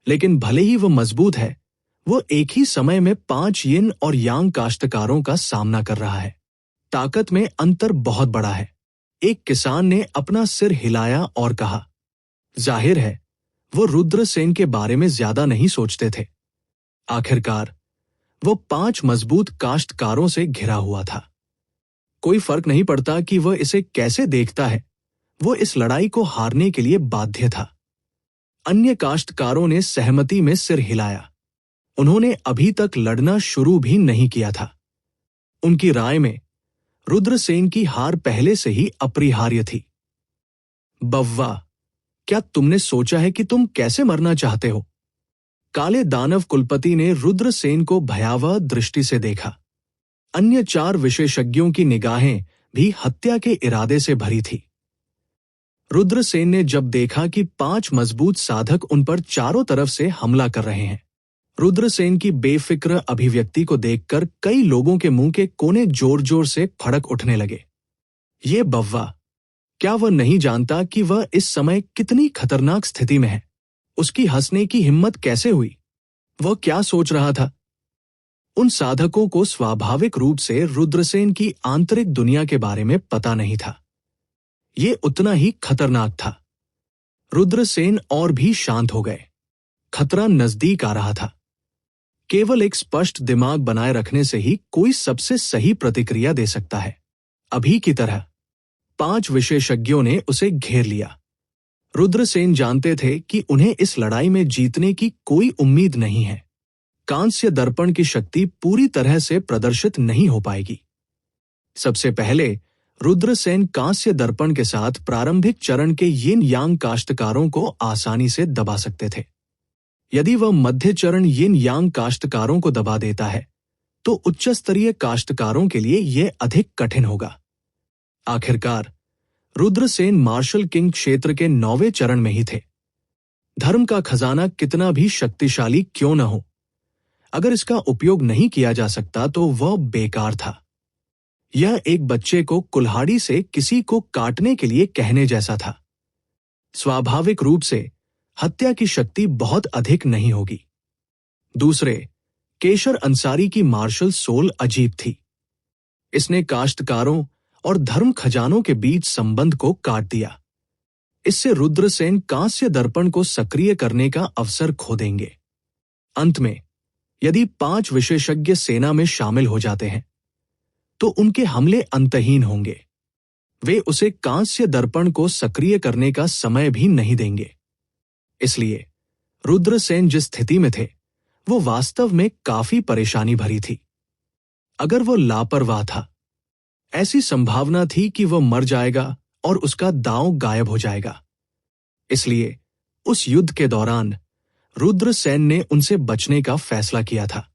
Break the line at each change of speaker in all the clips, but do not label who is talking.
लेकिन भले ही वो मजबूत है, वो एक ही समय में 5 यिन और यांग काश्तकारों का सामना कर रहा है। ताकत में अंतर बहुत बड़ा है। एक किसान ने अपना सिर हिलाया और कहा, जाहिर है वो रुद्रसेन के बारे में ज्यादा नहीं सोचते थे। आखिरकार वो 5 मजबूत काश्तकारों से घिरा हुआ था। कोई फर्क नहीं पड़ता कि वह इसे कैसे देखता है, वो इस लड़ाई को हारने के लिए बाध्य था। अन्य काश्तकारों ने सहमति में सिर हिलाया। उन्होंने अभी तक लड़ना शुरू भी नहीं किया था। उनकी राय में रुद्रसेन की हार पहले से ही अपरिहार्य थी। बव्वा, क्या तुमने सोचा है कि तुम कैसे मरना चाहते हो? काले दानव कुलपति ने रुद्रसेन को भयावह दृष्टि से देखा। अन्य 4 विशेषज्ञों की निगाहें भी हत्या के इरादे से भरी थी। रुद्रसेन ने जब देखा कि 5 मजबूत साधक उन पर चारों तरफ से हमला कर रहे हैं, रुद्रसेन की बेफिक्र अभिव्यक्ति को देखकर कई लोगों के मुंह के कोने जोर जोर से फड़क उठने लगे। ये बव्वा, क्या वह नहीं जानता कि वह इस समय कितनी खतरनाक स्थिति में है? उसकी हंसने की हिम्मत कैसे हुई? वह क्या सोच रहा था? उन साधकों को स्वाभाविक रूप से रुद्रसेन की आंतरिक दुनिया के बारे में पता नहीं था। ये उतना ही खतरनाक था। रुद्रसेन और भी शांत हो गए। खतरा नजदीक आ रहा था। केवल एक स्पष्ट दिमाग बनाए रखने से ही कोई सबसे सही प्रतिक्रिया दे सकता है। अभी की तरह 5 विशेषज्ञों ने उसे घेर लिया। रुद्रसेन जानते थे कि उन्हें इस लड़ाई में जीतने की कोई उम्मीद नहीं है। कांस्य दर्पण की शक्ति पूरी तरह से प्रदर्शित नहीं हो पाएगी। सबसे पहले रुद्रसेन कांस्य दर्पण के साथ प्रारंभिक चरण के यिन यांग काश्तकारों को आसानी से दबा सकते थे। यदि वह मध्य चरण यिन यांग काश्तकारों को दबा देता है, तो उच्च स्तरीय काश्तकारों के लिए यह अधिक कठिन होगा। आखिरकार रुद्रसेन मार्शल किंग क्षेत्र के 9वें चरण में ही थे। धर्म का खजाना कितना भी शक्तिशाली क्यों न हो, अगर इसका उपयोग नहीं किया जा सकता तो वह बेकार था। यह एक बच्चे को कुल्हाड़ी से किसी को काटने के लिए कहने जैसा था। स्वाभाविक रूप से हत्या की शक्ति बहुत अधिक नहीं होगी। दूसरे, केशर अंसारी की मार्शल सोल अजीब थी। इसने काश्तकारों और धर्म खजानों के बीच संबंध को काट दिया। इससे रुद्रसेन कांस्य दर्पण को सक्रिय करने का अवसर खो देंगे। अंत में यदि 5 विशेषज्ञ सेना में शामिल हो जाते हैं, तो उनके हमले अंतहीन होंगे। वे उसे कांस्य दर्पण को सक्रिय करने का समय भी नहीं देंगे। इसलिए रुद्रसेन जिस स्थिति में थे, वो वास्तव में काफी परेशानी भरी थी। अगर वो लापरवाह था, ऐसी संभावना थी कि वह मर जाएगा और उसका दांव गायब हो जाएगा। इसलिए उस युद्ध के दौरान रुद्रसेन ने उनसे बचने का फैसला किया था।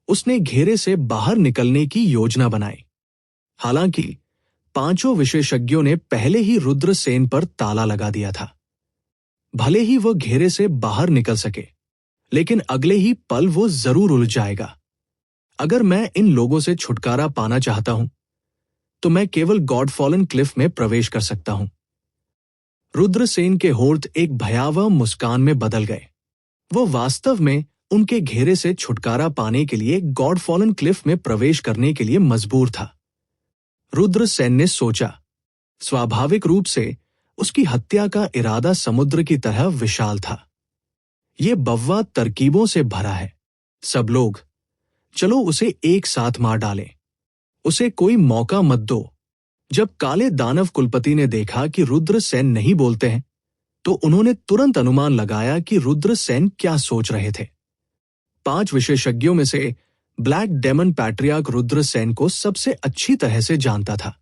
उसने घेरे से बाहर निकलने की योजना बनाई। हालांकि 5 विशेषज्ञों ने पहले ही रुद्रसेन पर ताला लगा दिया था। भले ही वह घेरे से बाहर निकल सके, लेकिन अगले ही पल वो जरूर उलझ जाएगा। अगर मैं इन लोगों से छुटकारा पाना चाहता हूं, तो मैं केवल गॉडफॉलन क्लिफ में प्रवेश कर सकता हूं। रुद्रसेन के होंठ एक भयावह मुस्कान में बदल गए। वो वास्तव में उनके घेरे से छुटकारा पाने के लिए गॉडफॉलन क्लिफ में प्रवेश करने के लिए मजबूर था। रुद्रसेन ने सोचा, स्वाभाविक रूप से उसकी हत्या का इरादा समुद्र की तरह विशाल था। ये बव्वा तरकीबों से भरा है। सब लोग, चलो उसे एक साथ मार डालें। उसे कोई मौका मत दो। जब काले दानव कुलपति ने देखा कि रुद्रसेन नहीं बोलते हैं, तो उन्होंने तुरंत अनुमान लगाया कि रुद्रसेन क्या सोच रहे थे। 5 विशेषज्ञों में से ब्लैक डेमन पैट्रियार्क रुद्रसेन को सबसे अच्छी तरह से जानता था।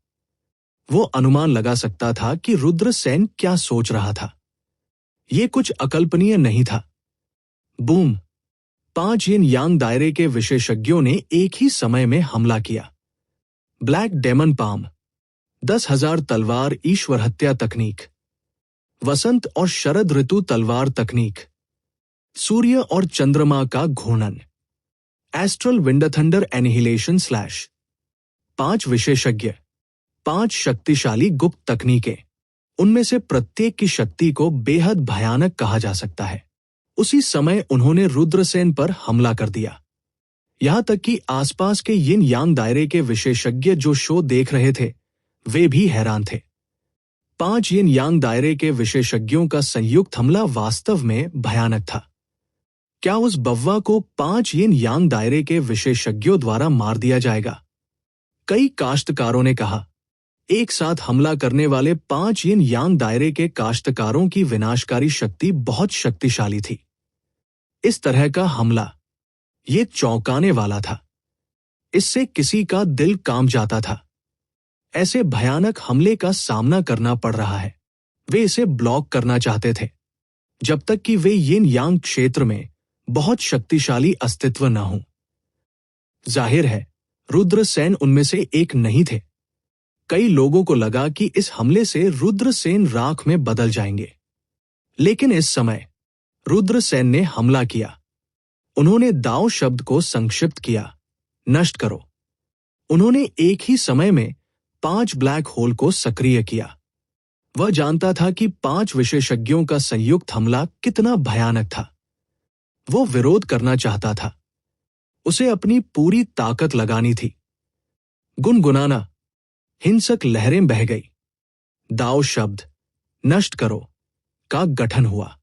वो अनुमान लगा सकता था कि रुद्रसेन क्या सोच रहा था। ये कुछ अकल्पनीय नहीं था। बूम! 5 यिन यांग दायरे के विशेषज्ञों ने एक ही समय में हमला किया। ब्लैक डेमन पाम, 10,000 तलवार ईश्वर हत्या तकनीक, वसंत और शरद ऋतु तलवार तकनीक, सूर्य और चंद्रमा का घूर्णन, एस्ट्रल विंडथंडर एनिहिलेशन स्लैश। 5 विशेषज्ञ, 5 शक्तिशाली गुप्त तकनीकें। उनमें से प्रत्येक की शक्ति को बेहद भयानक कहा जा सकता है। उसी समय उन्होंने रुद्रसेन पर हमला कर दिया। यहां तक कि आसपास के यिन यांग दायरे के विशेषज्ञ जो शो देख रहे थे, वे भी हैरान थे। 5 यिन यांग दायरे के विशेषज्ञों का संयुक्त हमला वास्तव में भयानक था। क्या उस बव्वा को 5 यिन यांग दायरे के विशेषज्ञों द्वारा मार दिया जाएगा? कई काश्तकारों ने कहा। एक साथ हमला करने वाले 5 यिन यांग दायरे के काश्तकारों की विनाशकारी शक्ति बहुत शक्तिशाली थी। इस तरह का हमला, ये चौंकाने वाला था। इससे किसी का दिल कांप जाता था। ऐसे भयानक हमले का सामना करना पड़ रहा है। वे इसे ब्लॉक करना चाहते थे, जब तक कि वे यिन यांग क्षेत्र में बहुत शक्तिशाली अस्तित्व न हो। जाहिर है, रुद्रसेन उनमें से एक नहीं थे। कई लोगों को लगा कि इस हमले से रुद्रसेन राख में बदल जाएंगे। लेकिन इस समय रुद्रसेन ने हमला किया। उन्होंने दाओ शब्द को संक्षिप्त किया, नष्ट करो। उन्होंने एक ही समय में 5 ब्लैक होल को सक्रिय किया। वह जानता था कि 5 विशेषज्ञों का संयुक्त हमला कितना भयानक था। वो विरोध करना चाहता था। उसे अपनी पूरी ताकत लगानी थी। गुनगुनाना, हिंसक लहरें बह गई। दाओ शब्द, नष्ट करो, का गठन हुआ।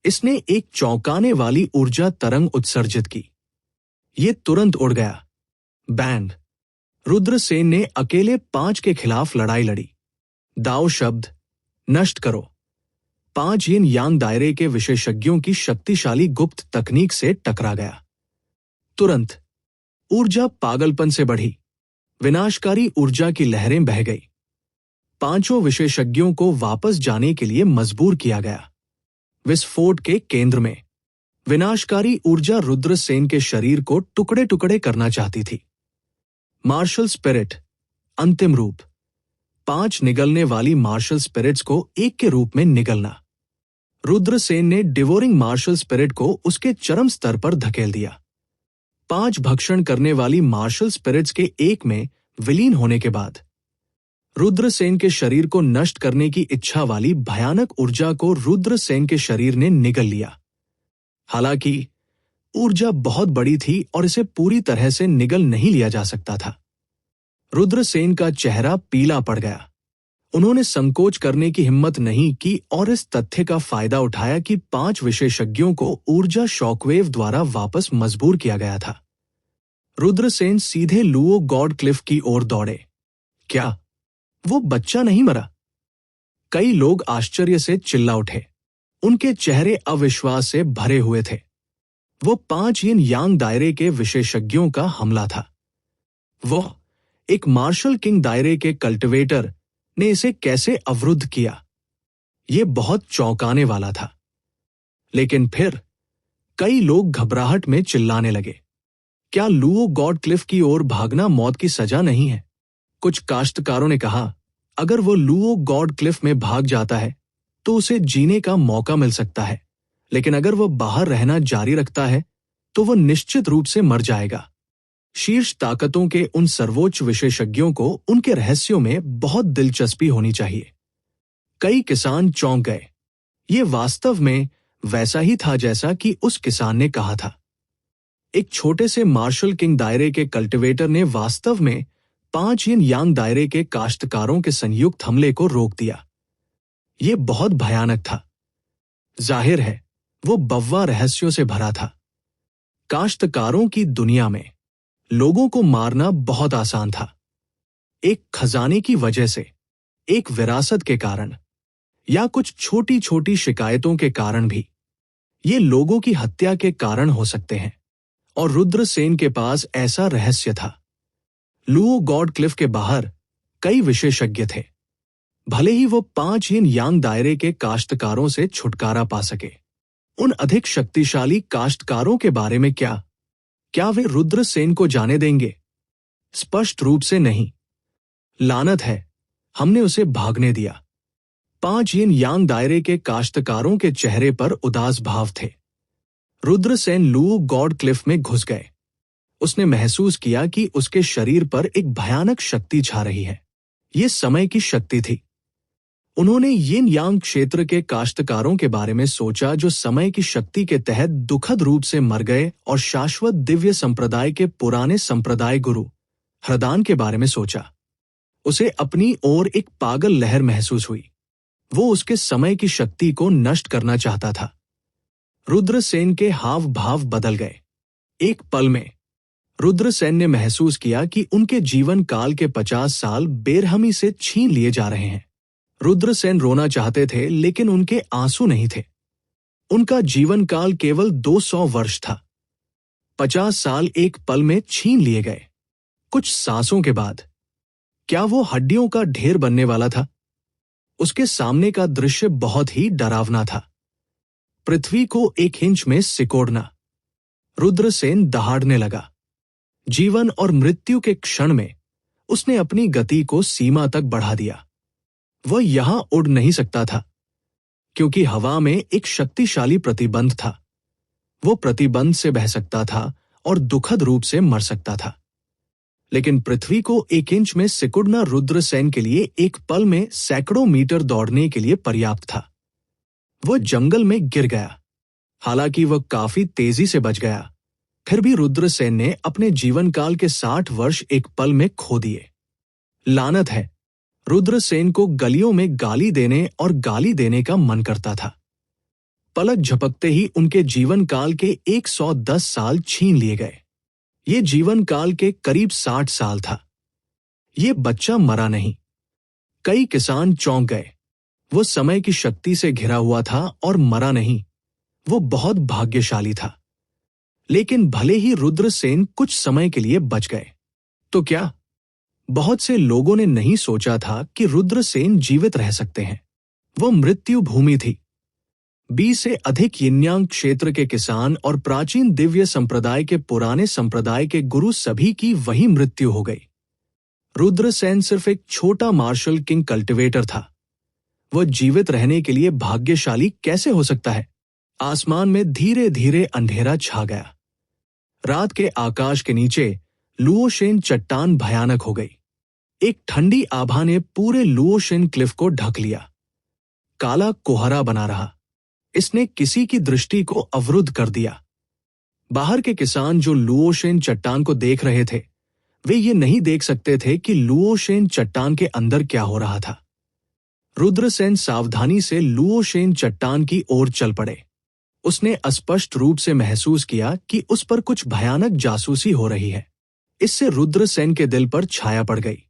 इसने एक चौंकाने वाली ऊर्जा तरंग उत्सर्जित की। ये तुरंत उड़ गया। बैंड। रुद्रसेन ने अकेले 5 के खिलाफ लड़ाई लड़ी। दाओ शब्द, नष्ट करो, 5 यिन यांग दायरे के विशेषज्ञों की शक्तिशाली गुप्त तकनीक से टकरा गया। तुरंत ऊर्जा पागलपन से बढ़ी। विनाशकारी ऊर्जा की लहरें बह गई। 5 विशेषज्ञों को वापस जाने के लिए मजबूर किया गया। विस्फोट के केंद्र में विनाशकारी ऊर्जा रुद्रसेन के शरीर को टुकड़े टुकड़े करना चाहती थी। मार्शल स्पिरिट, अंतिम रूप। 5 निगलने वाली मार्शल स्पिरिट्स को एक के रूप में निगलना। रुद्रसेन ने डिवोरिंग मार्शल स्पिरिट को उसके चरम स्तर पर धकेल दिया। 5 भक्षण करने वाली मार्शल स्पिरिट्स के एक में विलीन होने के बाद रुद्रसेन के शरीर को नष्ट करने की इच्छा वाली भयानक ऊर्जा को रुद्रसेन के शरीर ने निगल लिया। हालांकि ऊर्जा बहुत बड़ी थी और इसे पूरी तरह से निगल नहीं लिया जा सकता था। रुद्रसेन का चेहरा पीला पड़ गया। उन्होंने संकोच करने की हिम्मत नहीं की और इस तथ्य का फायदा उठाया कि 5 विशेषज्ञों को ऊर्जा शॉकवेव द्वारा वापस मजबूर किया गया था। रुद्रसेन सीधे लुओ गॉड क्लिफ की ओर दौड़े। क्या वो बच्चा नहीं मरा? कई लोग आश्चर्य से चिल्ला उठे। उनके चेहरे अविश्वास से भरे हुए थे। वो 5 यिन यांग दायरे के विशेषज्ञों का हमला था। वो एक मार्शल किंग दायरे के कल्टिवेटर ने इसे कैसे अवरुद्ध किया? ये बहुत चौंकाने वाला था। लेकिन फिर कई लोग घबराहट में चिल्लाने लगे, क्या लुओ गॉड क्लिफ की ओर भागना मौत की सजा नहीं है? कुछ काश्तकारों ने कहा, अगर वो लुओ गॉड क्लिफ में भाग जाता है तो उसे जीने का मौका मिल सकता है, लेकिन अगर वो बाहर रहना जारी रखता है तो वो निश्चित रूप से मर जाएगा। शीर्ष ताकतों के उन सर्वोच्च विशेषज्ञों को उनके रहस्यों में बहुत दिलचस्पी होनी चाहिए। कई किसान चौंक गए। ये वास्तव में वैसा ही था जैसा कि उस किसान ने कहा था। एक छोटे से मार्शल किंग दायरे के कल्टिवेटर ने वास्तव में 5 यिन यांग दायरे के काश्तकारों के संयुक्त हमले को रोक दिया। ये बहुत भयानक था। जाहिर है, वो बव्वा रहस्यों से भरा था। काश्तकारों की दुनिया में लोगों को मारना बहुत आसान था। एक खजाने की वजह से, एक विरासत के कारण, या कुछ छोटी छोटी शिकायतों के कारण भी। ये लोगों की हत्या के कारण हो सकते हैं। और रुद्रसेन के पास ऐसा रहस्य था। लुओ गॉड क्लिफ के बाहर कई विशेषज्ञ थे। भले ही वो 5 यिन यांग दायरे के काश्तकारों से छुटकारा पा सके, उन अधिक शक्तिशाली काश्तकारों के बारे में क्या वे रुद्रसेन को जाने देंगे? स्पष्ट रूप से नहीं। लानत है, हमने उसे भागने दिया। 5 यिन यांग दायरे के काश्तकारों के चेहरे पर उदास भाव थे। रुद्रसेन लुओ गॉड क्लिफ में घुस गए। उसने महसूस किया कि उसके शरीर पर एक भयानक शक्ति छा रही है। ये समय की शक्ति थी। उन्होंने यिन यांग क्षेत्र के काश्तकारों के बारे में सोचा जो समय की शक्ति के तहत दुखद रूप से मर गए और शाश्वत दिव्य संप्रदाय के पुराने संप्रदाय गुरु हरदान के बारे में सोचा। उसे अपनी ओर एक पागल लहर महसूस हुई। वो उसके समय की शक्ति को नष्ट करना चाहता था। रुद्रसेन के हाव भाव बदल गए। एक पल में रुद्रसेन ने महसूस किया कि उनके जीवन काल के 50 साल बेरहमी से छीन लिए जा रहे हैं। रुद्रसेन रोना चाहते थे लेकिन उनके आंसू नहीं थे। उनका जीवन काल केवल 200 वर्ष था। 50 साल एक पल में छीन लिए गए। कुछ सांसों के बाद क्या वो हड्डियों का ढेर बनने वाला था? उसके सामने का दृश्य बहुत ही डरावना था। पृथ्वी को 1 इंच में सिकोड़ना। रुद्रसेन दहाड़ने लगा। जीवन और मृत्यु के क्षण में उसने अपनी गति को सीमा तक बढ़ा दिया। वह यहां उड़ नहीं सकता था क्योंकि हवा में एक शक्तिशाली प्रतिबंध था। वो प्रतिबंध से बह सकता था और दुखद रूप से मर सकता था। लेकिन पृथ्वी को 1 इंच में सिकुड़ना रुद्रसेन के लिए एक पल में सैकड़ों मीटर दौड़ने के लिए पर्याप्त था। वह जंगल में गिर गया। हालांकि वह काफी तेजी से बच गया, फिर भी रुद्रसेन ने अपने जीवन काल के 60 वर्ष एक पल में खो दिए। लानत है, रुद्रसेन को गलियों में गाली देने और गाली देने का मन करता था। पलक झपकते ही उनके जीवन काल के 110 साल छीन लिए गए। ये जीवन काल के करीब 60 साल था। ये बच्चा मरा नहीं। कई किसान चौंक गए। वो समय की शक्ति से घिरा हुआ था और मरा नहीं। वो बहुत भाग्यशाली था। लेकिन भले ही रुद्रसेन कुछ समय के लिए बच गए, तो क्या? बहुत से लोगों ने नहीं सोचा था कि रुद्रसेन जीवित रह सकते हैं। वो मृत्यु भूमि थी। 20 से अधिक यिन्यांग क्षेत्र के किसान और प्राचीन दिव्य संप्रदाय के पुराने संप्रदाय के गुरु सभी की वही मृत्यु हो गई। रुद्रसेन सिर्फ एक छोटा मार्शल किंग कल्टिवेटर था। वह जीवित रहने के लिए भाग्यशाली कैसे हो सकता है? आसमान में धीरे धीरे अंधेरा छा गया। रात के आकाश के नीचे लुओशेन चट्टान भयानक हो गई। एक ठंडी आभा ने पूरे लुओशेन क्लिफ को ढक लिया। काला कोहरा बना रहा। इसने किसी की दृष्टि को अवरुद्ध कर दिया। बाहर के किसान जो लुओशेन चट्टान को देख रहे थे, वे ये नहीं देख सकते थे कि लुओशेन चट्टान के अंदर क्या हो रहा था। रुद्रसेन सावधानी से लुओशेन चट्टान की ओर चल पड़े। उसने अस्पष्ट रूप से महसूस किया कि उस पर कुछ भयानक जासूसी हो रही है। इससे रुद्रसेन के दिल पर छाया पड़ गई।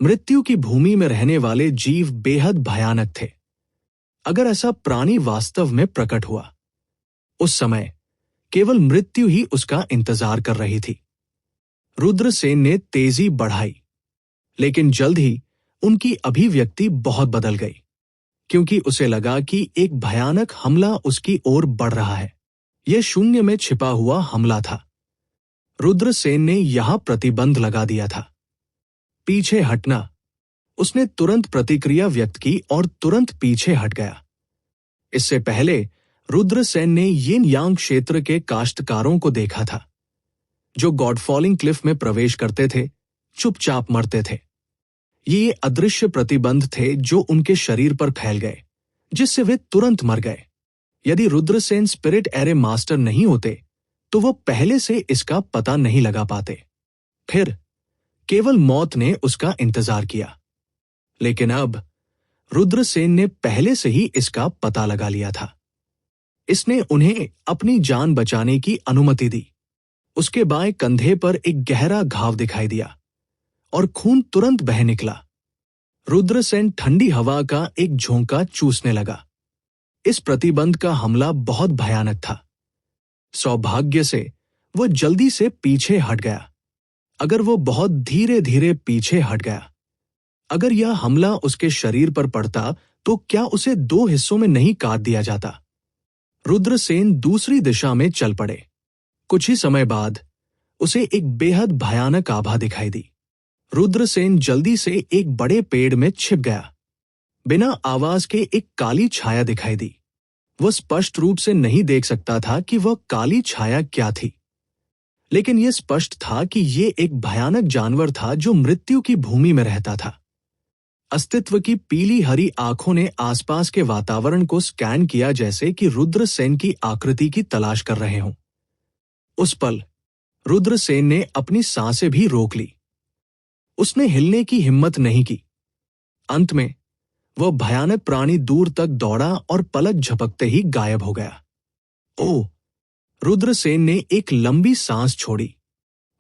मृत्यु की भूमि में रहने वाले जीव बेहद भयानक थे। अगर ऐसा प्राणी वास्तव में प्रकट हुआ, उस समय केवल मृत्यु ही उसका इंतजार कर रही थी। रुद्रसेन ने तेजी बढ़ाई, लेकिन जल्द ही उनकी अभिव्यक्ति बहुत बदल गई, क्योंकि उसे लगा कि एक भयानक हमला उसकी ओर बढ़ रहा है। यह शून्य में छिपा हुआ हमला था। रुद्रसेन ने यहां प्रतिबंध लगा दिया था। पीछे हटना। उसने तुरंत प्रतिक्रिया व्यक्त की और तुरंत पीछे हट गया। इससे पहले रुद्रसेन ने यिन यांग क्षेत्र के काश्तकारों को देखा था, जो गॉडफॉलिंग क्लिफ में प्रवेश करते थे, चुपचाप मरते थे। ये अदृश्य प्रतिबंध थे जो उनके शरीर पर फैल गए, जिससे वे तुरंत मर गए। यदि रुद्रसेन स्पिरिट एरे मास्टर नहीं होते, तो वो पहले से इसका पता नहीं लगा पाते। फिर केवल मौत ने उसका इंतजार किया। लेकिन अब रुद्रसेन ने पहले से ही इसका पता लगा लिया था। इसने उन्हें अपनी जान बचाने की अनुमति दी। उसके बाएं कंधे पर एक गहरा घाव दिखाई दिया और खून तुरंत बह निकला। रुद्रसेन ठंडी हवा का एक झोंका चूसने लगा। इस प्रतिबंध का हमला बहुत भयानक था। सौभाग्य से वह जल्दी से पीछे हट गया। अगर वो बहुत धीरे धीरे पीछे हट गया, अगर यह हमला उसके शरीर पर पड़ता, तो क्या उसे 2 हिस्सों में नहीं काट दिया जाता? रुद्रसेन दूसरी दिशा में चल पड़े। कुछ ही समय बाद उसे एक बेहद भयानक आभा दिखाई दी। रुद्रसेन जल्दी से एक बड़े पेड़ में छिप गया। बिना आवाज के एक काली छाया दिखाई दी। वह स्पष्ट रूप से नहीं देख सकता था कि वह काली छाया क्या थी, लेकिन यह स्पष्ट था कि यह एक भयानक जानवर था जो मृत्यु की भूमि में रहता था। अस्तित्व की पीली हरी आंखों ने आसपास के वातावरण को स्कैन किया, जैसे कि रुद्रसेन की आकृति की तलाश कर रहे हों। उस पल रुद्रसेन ने अपनी सांसें भी रोक ली। उसने हिलने की हिम्मत नहीं की। अंत में वह भयानक प्राणी दूर तक दौड़ा और पलक झपकते ही गायब हो गया। ओह! रुद्रसेन ने एक लंबी सांस छोड़ी।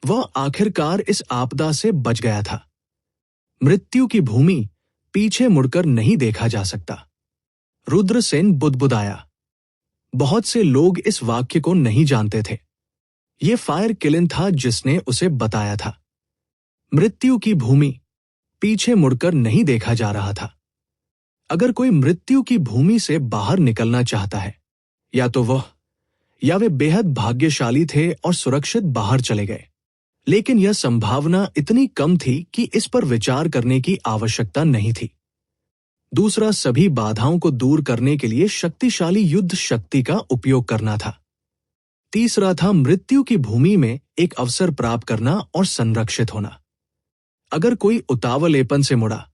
वह आखिरकार इस आपदा से बच गया था। मृत्यु की भूमि पीछे मुड़कर नहीं देखा जा सकता। रुद्रसेन बुदबुदाया। बहुत से लोग इस वाक्य को नहीं जानते थे। ये फायर किलिन था जिसने उसे बताया था। मृत्यु की भूमि पीछे मुड़कर नहीं देखा जा रहा था। अगर कोई मृत्यु की भूमि से बाहर निकलना चाहता है, या वे बेहद भाग्यशाली थे और सुरक्षित बाहर चले गए। लेकिन यह संभावना इतनी कम थी कि इस पर विचार करने की आवश्यकता नहीं थी। दूसरा, सभी बाधाओं को दूर करने के लिए शक्तिशाली युद्ध शक्ति का उपयोग करना था। तीसरा था मृत्यु की भूमि में एक अवसर प्राप्त करना और संरक्षित होना। अगर कोई उतावलेपन से मुड़ा,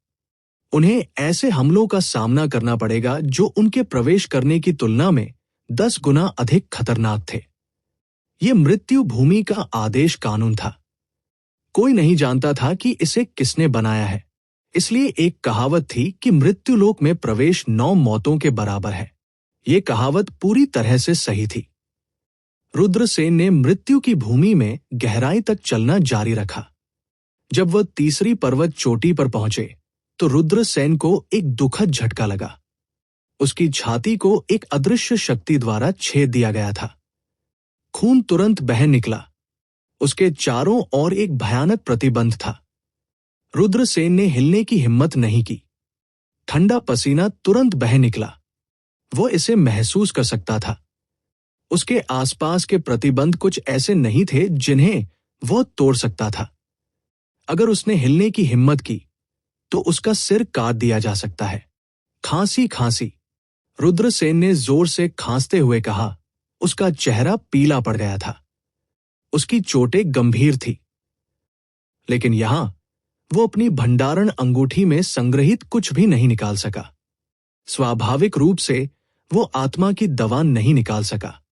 उन्हें ऐसे हमलों का सामना करना पड़ेगा जो उनके प्रवेश करने की तुलना में 10 गुना अधिक खतरनाक थे। ये मृत्यु भूमि का आदेश कानून था। कोई नहीं जानता था कि इसे किसने बनाया है। इसलिए एक कहावत थी कि मृत्युलोक में प्रवेश 9 मौतों के बराबर है। ये कहावत पूरी तरह से सही थी। रुद्रसेन ने मृत्यु की भूमि में गहराई तक चलना जारी रखा। जब वह तीसरी पर्वत चोटी पर पहुंचे तो रुद्रसेन को एक दुखद झटका लगा। उसकी छाती को एक अदृश्य शक्ति द्वारा छेद दिया गया था। खून तुरंत बह निकला। उसके चारों ओर एक भयानक प्रतिबंध था। रुद्रसेन ने हिलने की हिम्मत नहीं की। ठंडा पसीना तुरंत बह निकला। वो इसे महसूस कर सकता था। उसके आसपास के प्रतिबंध कुछ ऐसे नहीं थे जिन्हें वह तोड़ सकता था। अगर उसने हिलने की हिम्मत की तो उसका सिर काट दिया जा सकता है। खांसी खांसी, रुद्रसेन ने जोर से खांसते हुए कहा। उसका चेहरा पीला पड़ गया था। उसकी चोटें गंभीर थी। लेकिन यहां वो अपनी भंडारण अंगूठी में संग्रहित कुछ भी नहीं निकाल सका। स्वाभाविक रूप से वो आत्मा की दवा नहीं निकाल सका।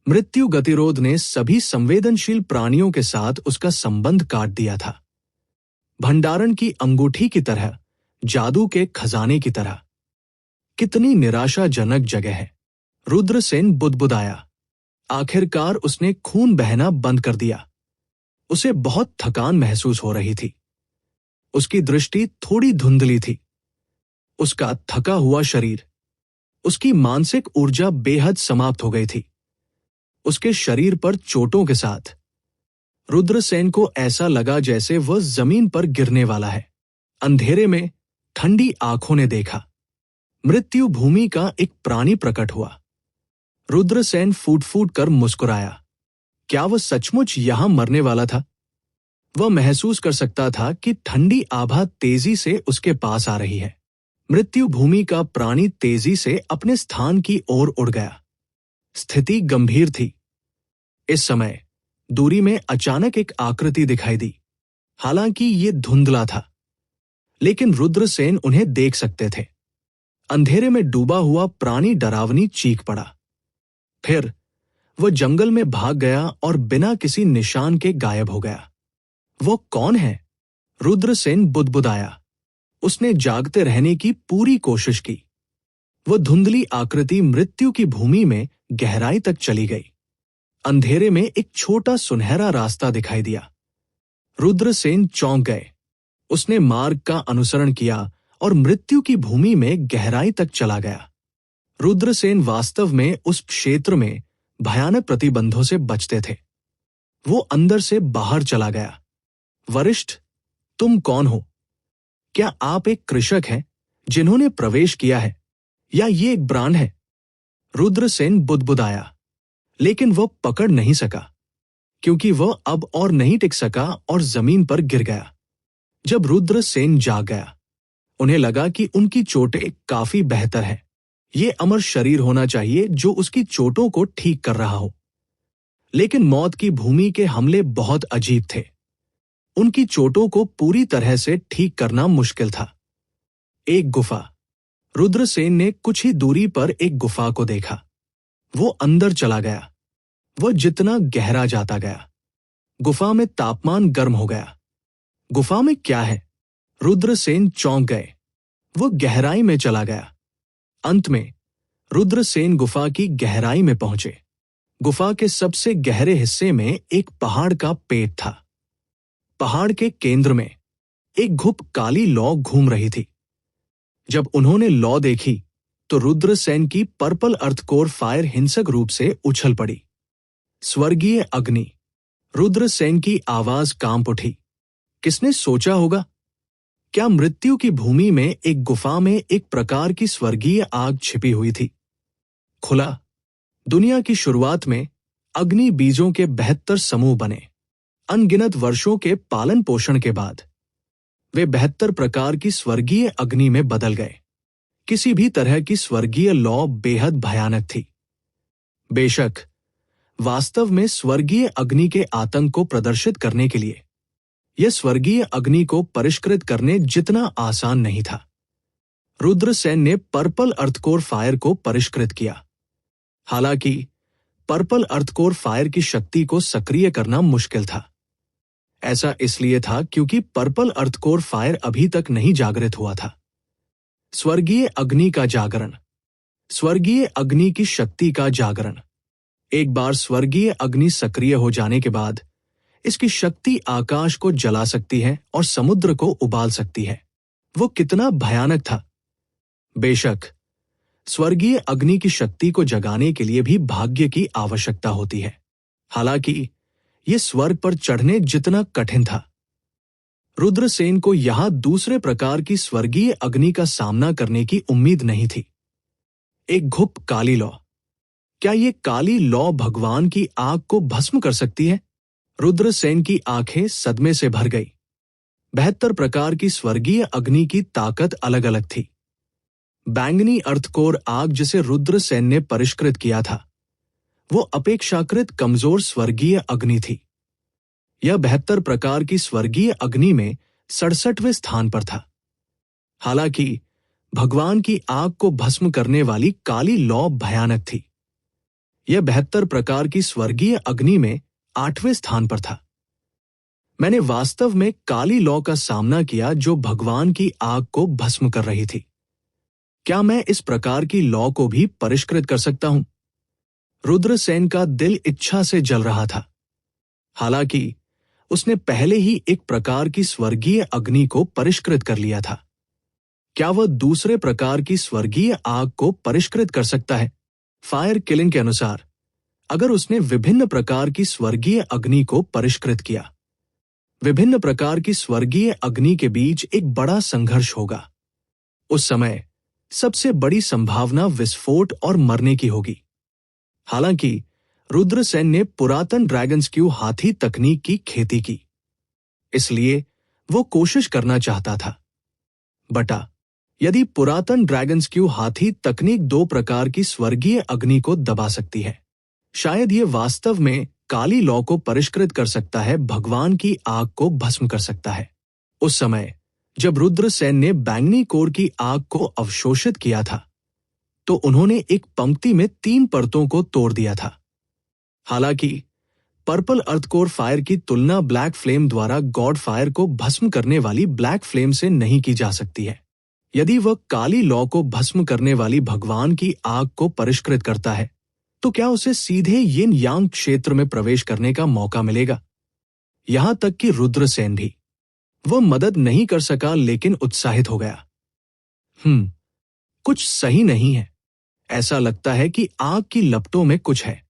मृत्यु गतिरोध ने सभी संवेदनशील प्राणियों के साथ उसका संबंध काट दिया था। भंडारण की अंगूठी की तरह, जादू के खजाने की तरह। कितनी निराशाजनक जगह है। रुद्रसेन बुदबुदाया। आखिरकार उसने खून बहना बंद कर दिया। उसे बहुत थकान महसूस हो रही थी। उसकी दृष्टि थोड़ी धुंधली थी। उसका थका हुआ शरीर, उसकी मानसिक ऊर्जा बेहद समाप्त हो गई थी। उसके शरीर पर चोटों के साथ रुद्रसेन को ऐसा लगा जैसे वह जमीन पर गिरने वाला है। अंधेरे में ठंडी आंखों ने देखा। मृत्यु भूमि का एक प्राणी प्रकट हुआ। रुद्रसेन फूट फूट कर मुस्कुराया। क्या वह सचमुच यहां मरने वाला था? वह महसूस कर सकता था कि ठंडी आभा तेजी से उसके पास आ रही है। मृत्यु भूमि का प्राणी तेजी से अपने स्थान की ओर उड़ गया। स्थिति गंभीर थी। इस समय दूरी में अचानक एक आकृति दिखाई दी। हालांकि ये धुंधला था, लेकिन रुद्रसेन उन्हें देख सकते थे। अंधेरे में डूबा हुआ प्राणी डरावनी चीख पड़ा। फिर वह जंगल में भाग गया और बिना किसी निशान के गायब हो गया। वो कौन है? रुद्रसेन बुदबुदाया। उसने जागते रहने की पूरी कोशिश की। वह धुंधली आकृति मृत्यु की भूमि में गहराई तक चली गई। अंधेरे में एक छोटा सुनहरा रास्ता दिखाई दिया। रुद्रसेन चौंक गए। उसने मार्ग का अनुसरण किया और मृत्यु की भूमि में गहराई तक चला गया। रुद्रसेन वास्तव में उस क्षेत्र में भयानक प्रतिबंधों से बचते थे। वो अंदर से बाहर चला गया। वरिष्ठ, तुम कौन हो? क्या आप एक कृषक हैं जिन्होंने प्रवेश किया है, या ये एक ब्रांड है? रुद्रसेन बुदबुदाया, लेकिन वह पकड़ नहीं सका, क्योंकि वह अब और नहीं टिक सका और जमीन पर गिर गया। जब रुद्रसेन जाग गया, उन्हें लगा कि उनकी चोटें काफी बेहतर है। ये अमर शरीर होना चाहिए जो उसकी चोटों को ठीक कर रहा हो। लेकिन मौत की भूमि के हमले बहुत अजीब थे। उनकी चोटों को पूरी तरह से ठीक करना मुश्किल था। एक गुफा। रुद्रसेन ने कुछ ही दूरी पर एक गुफा को देखा। वो अंदर चला गया। वह जितना गहरा जाता गया, गुफा में तापमान गर्म हो गया। गुफा में क्या है? रुद्रसेन चौंक गए। वो गहराई में चला गया। अंत में रुद्रसेन गुफा की गहराई में पहुंचे। गुफा के सबसे गहरे हिस्से में एक पहाड़ का पेट था। पहाड़ के केंद्र में एक घुप काली लौ घूम रही थी। जब उन्होंने लौ देखी तो रुद्रसेन की पर्पल अर्थकोर फायर हिंसक रूप से उछल पड़ी। स्वर्गीय अग्नि। रुद्रसेन की आवाज कांप उठी। किसने सोचा होगा? क्या मृत्यु की भूमि में एक गुफा में एक प्रकार की स्वर्गीय आग छिपी हुई थी? खुला। दुनिया की शुरुआत में अग्नि बीजों के 72 समूह बने। अनगिनत वर्षों के पालन पोषण के बाद वे 72 प्रकार की स्वर्गीय अग्नि में बदल गए। किसी भी तरह की स्वर्गीय लौ बेहद भयानक थी। बेशक वास्तव में स्वर्गीय अग्नि के आतंक को प्रदर्शित करने के लिए यह स्वर्गीय अग्नि को परिष्कृत करने जितना आसान नहीं था। रुद्रसेन ने पर्पल अर्थकोर फायर को परिष्कृत किया। हालांकि पर्पल अर्थकोर फायर की शक्ति को सक्रिय करना मुश्किल था। ऐसा इसलिए था क्योंकि पर्पल अर्थकोर फायर अभी तक नहीं जागृत हुआ था। स्वर्गीय अग्नि का जागरण। स्वर्गीय अग्नि की शक्ति का जागरण। एक बार स्वर्गीय अग्नि सक्रिय हो जाने के बाद इसकी शक्ति आकाश को जला सकती है और समुद्र को उबाल सकती है। वो कितना भयानक था! बेशक स्वर्गीय अग्नि की शक्ति को जगाने के लिए भी भाग्य की आवश्यकता होती है। हालांकि यह स्वर्ग पर चढ़ने जितना कठिन था। रुद्रसेन को यहां दूसरे प्रकार की स्वर्गीय अग्नि का सामना करने की उम्मीद नहीं थी। एक घुप काली लौ। क्या ये काली लौ भगवान की आग को भस्म कर सकती है? रुद्रसेन की आंखें सदमे से भर गई। 72 प्रकार की स्वर्गीय अग्नि की ताकत अलग अलग थी। बैंगनी अर्थकोर आग जिसे रुद्रसेन ने परिष्कृत किया था, वो अपेक्षाकृत कमजोर स्वर्गीय अग्नि थी। यह 72 प्रकार की स्वर्गीय अग्नि में 67वें स्थान पर था। हालांकि भगवान की आग को भस्म करने वाली काली लौ भयानक थी। यह 72 प्रकार की स्वर्गीय अग्नि में 8वें स्थान पर था। मैंने वास्तव में काली लौ का सामना किया जो भगवान की आग को भस्म कर रही थी। क्या मैं इस प्रकार की लौ को भी परिष्कृत कर सकता हूं? रुद्रसेन का दिल इच्छा से जल रहा था। हालांकि उसने पहले ही एक प्रकार की स्वर्गीय अग्नि को परिष्कृत कर लिया था। क्या वह दूसरे प्रकार की स्वर्गीय आग को परिष्कृत कर सकता है? फायर किलिंग के अनुसार अगर उसने विभिन्न प्रकार की स्वर्गीय अग्नि को परिष्कृत किया, विभिन्न प्रकार की स्वर्गीय अग्नि के बीच एक बड़ा संघर्ष होगा। उस समय सबसे बड़ी संभावना विस्फोट और मरने की होगी। हालांकि रुद्रसेन ने पुरातन ड्रैगनस्क्यू हाथी तकनीक की खेती की, इसलिए वो कोशिश करना चाहता था। बटा यदि पुरातन ड्रैगनस्क्यू हाथी तकनीक 2 प्रकार की स्वर्गीय अग्नि को दबा सकती है, शायद ये वास्तव में काली लौ को परिष्कृत कर सकता है, भगवान की आग को भस्म कर सकता है। उस समय जब रुद्रसेन ने बैंगनी कोर की आग को अवशोषित किया था, तो उन्होंने एक पंक्ति में 3 परतों को तोड़ दिया था। हालांकि पर्पल अर्थकोर फायर की तुलना ब्लैक फ्लेम द्वारा गॉड फायर को भस्म करने वाली ब्लैक फ्लेम से नहीं की जा सकती है। यदि वह काली लौ को भस्म करने वाली भगवान की आग को परिष्कृत करता है, तो क्या उसे सीधे यिन यांग क्षेत्र में प्रवेश करने का मौका मिलेगा? यहां तक कि रुद्रसेन भी वह मदद नहीं कर सका, लेकिन उत्साहित हो गया। कुछ सही नहीं है। ऐसा लगता है कि आग की लपटों में कुछ है।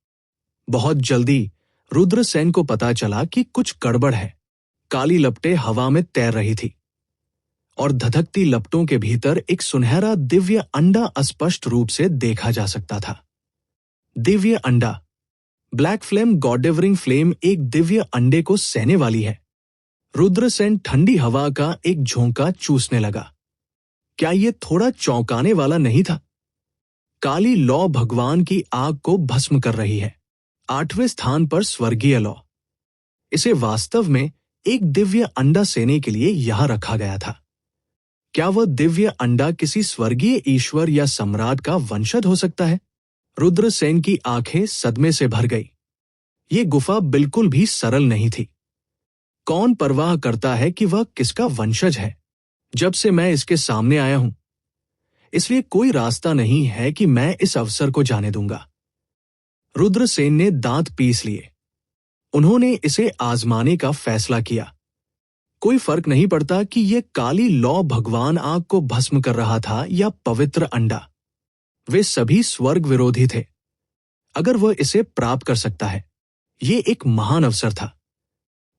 बहुत जल्दी रुद्रसेन को पता चला कि कुछ गड़बड़ है। काली लपटें हवा में तैर रही थी और धधकती लपटों के भीतर एक सुनहरा दिव्य अंडा अस्पष्ट रूप से देखा जा सकता था। दिव्य अंडा। ब्लैक फ्लेम गॉडेवरिंग फ्लेम एक दिव्य अंडे को सहने वाली है। रुद्रसेन ठंडी हवा का एक झोंका चूसने लगा। क्या यह थोड़ा चौंकाने वाला नहीं था? काली लौ भगवान की आग को भस्म कर रही है। 8वें स्थान पर स्वर्गीय लौ। इसे वास्तव में एक दिव्य अंडा सेने के लिए यहां रखा गया था। क्या वह दिव्य अंडा किसी स्वर्गीय ईश्वर या सम्राट का वंशज हो सकता है? रुद्रसेन की आंखें सदमे से भर गई। ये गुफा बिल्कुल भी सरल नहीं थी। कौन परवाह करता है कि वह किसका वंशज है, जब से मैं इसके सामने आया हूं? इसलिए कोई रास्ता नहीं है कि मैं इस अवसर को जाने दूंगा। रुद्रसेन ने दांत पीस लिए। उन्होंने इसे आजमाने का फैसला किया। कोई फर्क नहीं पड़ता कि यह काली लौ भगवान आग को भस्म कर रहा था या पवित्र अंडा। वे सभी स्वर्ग विरोधी थे। अगर वह इसे प्राप्त कर सकता है, ये एक महान अवसर था।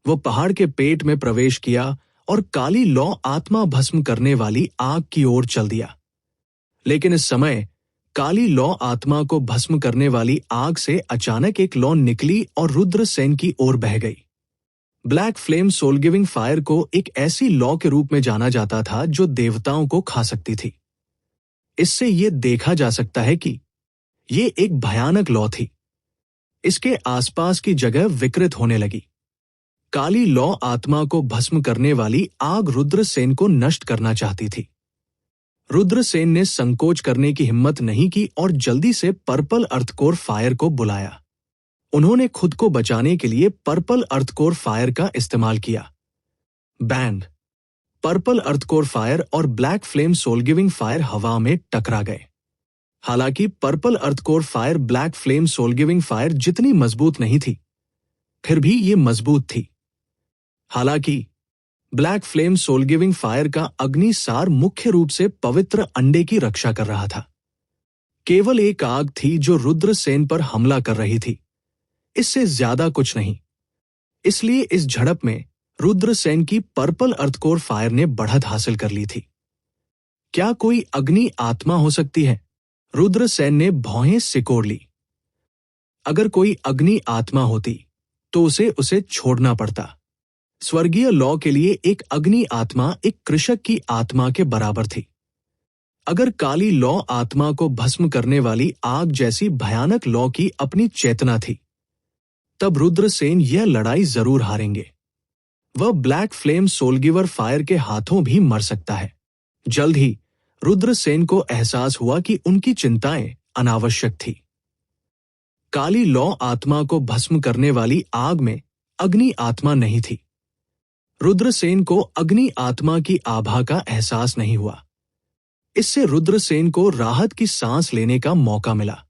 वह पहाड़ के पेट में प्रवेश किया और काली लौ आत्मा भस्म करने वाली आग की ओर चल दिया। लेकिन इस समय काली लौ आत्मा को भस्म करने वाली आग से अचानक एक लौ निकली और रुद्रसेन की ओर बह गई। Black flame soul giving fire को एक ऐसी लौ के रूप में जाना जाता था जो देवताओं को खा सकती थी। इससे यह देखा जा सकता है कि यह एक भयानक लौ थी। इसके आसपास की जगह विकृत होने लगी। काली लौ आत्मा को भस्म करने वाली आग रुद्रसेन को नष्ट करना चाहती थी। रुद्रसेन ने संकोच करने की हिम्मत नहीं की और जल्दी से पर्पल अर्थकोर फायर को बुलाया। उन्होंने खुद को बचाने के लिए पर्पल अर्थकोर फायर का इस्तेमाल किया। बैंड! पर्पल अर्थकोर फायर और black flame soul giving fire हवा में टकरा गए। हालांकि purple earthcore fire black flame soul giving fire जितनी मजबूत नहीं थी, फिर भी ये मजबूत थी। हालांकि black flame soul giving fire का अग्नि सार मुख्य रूप से पवित्र अंडे की रक्षा कर रहा था। केवल एक आग थी जो रुद्रसेन पर हमला कर रही थी, इससे ज्यादा कुछ नहीं। इसलिए इस झड़प में रुद्रसेन की पर्पल अर्थकोर फायर ने बढ़त हासिल कर ली थी। क्या कोई अग्नि आत्मा हो सकती है? रुद्रसेन ने भौहें सिकोड़ ली। अगर कोई अग्नि आत्मा होती तो उसे छोड़ना पड़ता। स्वर्गीय लौ के लिए एक अग्नि आत्मा एक कृषक की आत्मा के बराबर थी। अगर काली लौ आत्मा को भस्म करने वाली आग जैसी भयानक लौ की अपनी चेतना थी, तब रुद्रसेन यह लड़ाई जरूर हारेंगे। वह ब्लैक फ्लेम सोलगिवर फायर के हाथों भी मर सकता है। जल्द ही रुद्रसेन को एहसास हुआ कि उनकी चिंताएं अनावश्यक थी। काली लौ आत्मा को भस्म करने वाली आग में अग्नि आत्मा नहीं थी। रुद्रसेन को अग्नि आत्मा की आभा का एहसास नहीं हुआ। इससे रुद्रसेन को राहत की सांस लेने का मौका मिला।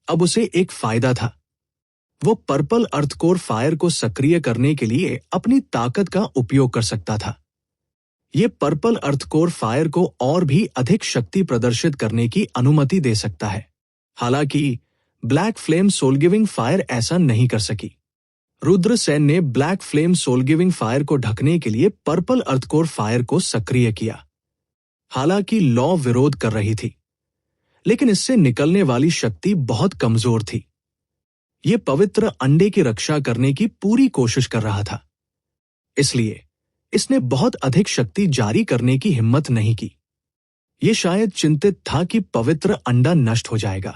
अब उसे एक फायदा था। वो पर्पल अर्थकोर फायर को सक्रिय करने के लिए अपनी ताकत का उपयोग कर सकता था। ये पर्पल अर्थकोर फायर को और भी अधिक शक्ति प्रदर्शित करने की अनुमति दे सकता है। हालांकि black flame soul giving fire ऐसा नहीं कर सकी। रुद्रसेन ने black flame soul giving fire को ढकने के लिए पर्पल अर्थकोर फायर को सक्रिय किया। हालांकि लौ विरोध कर रही थी, लेकिन इससे निकलने वाली शक्ति बहुत कमजोर थी। यह पवित्र अंडे की रक्षा करने की पूरी कोशिश कर रहा था। इसलिए इसने बहुत अधिक शक्ति जारी करने की हिम्मत नहीं की। यह शायद चिंतित था कि पवित्र अंडा नष्ट हो जाएगा।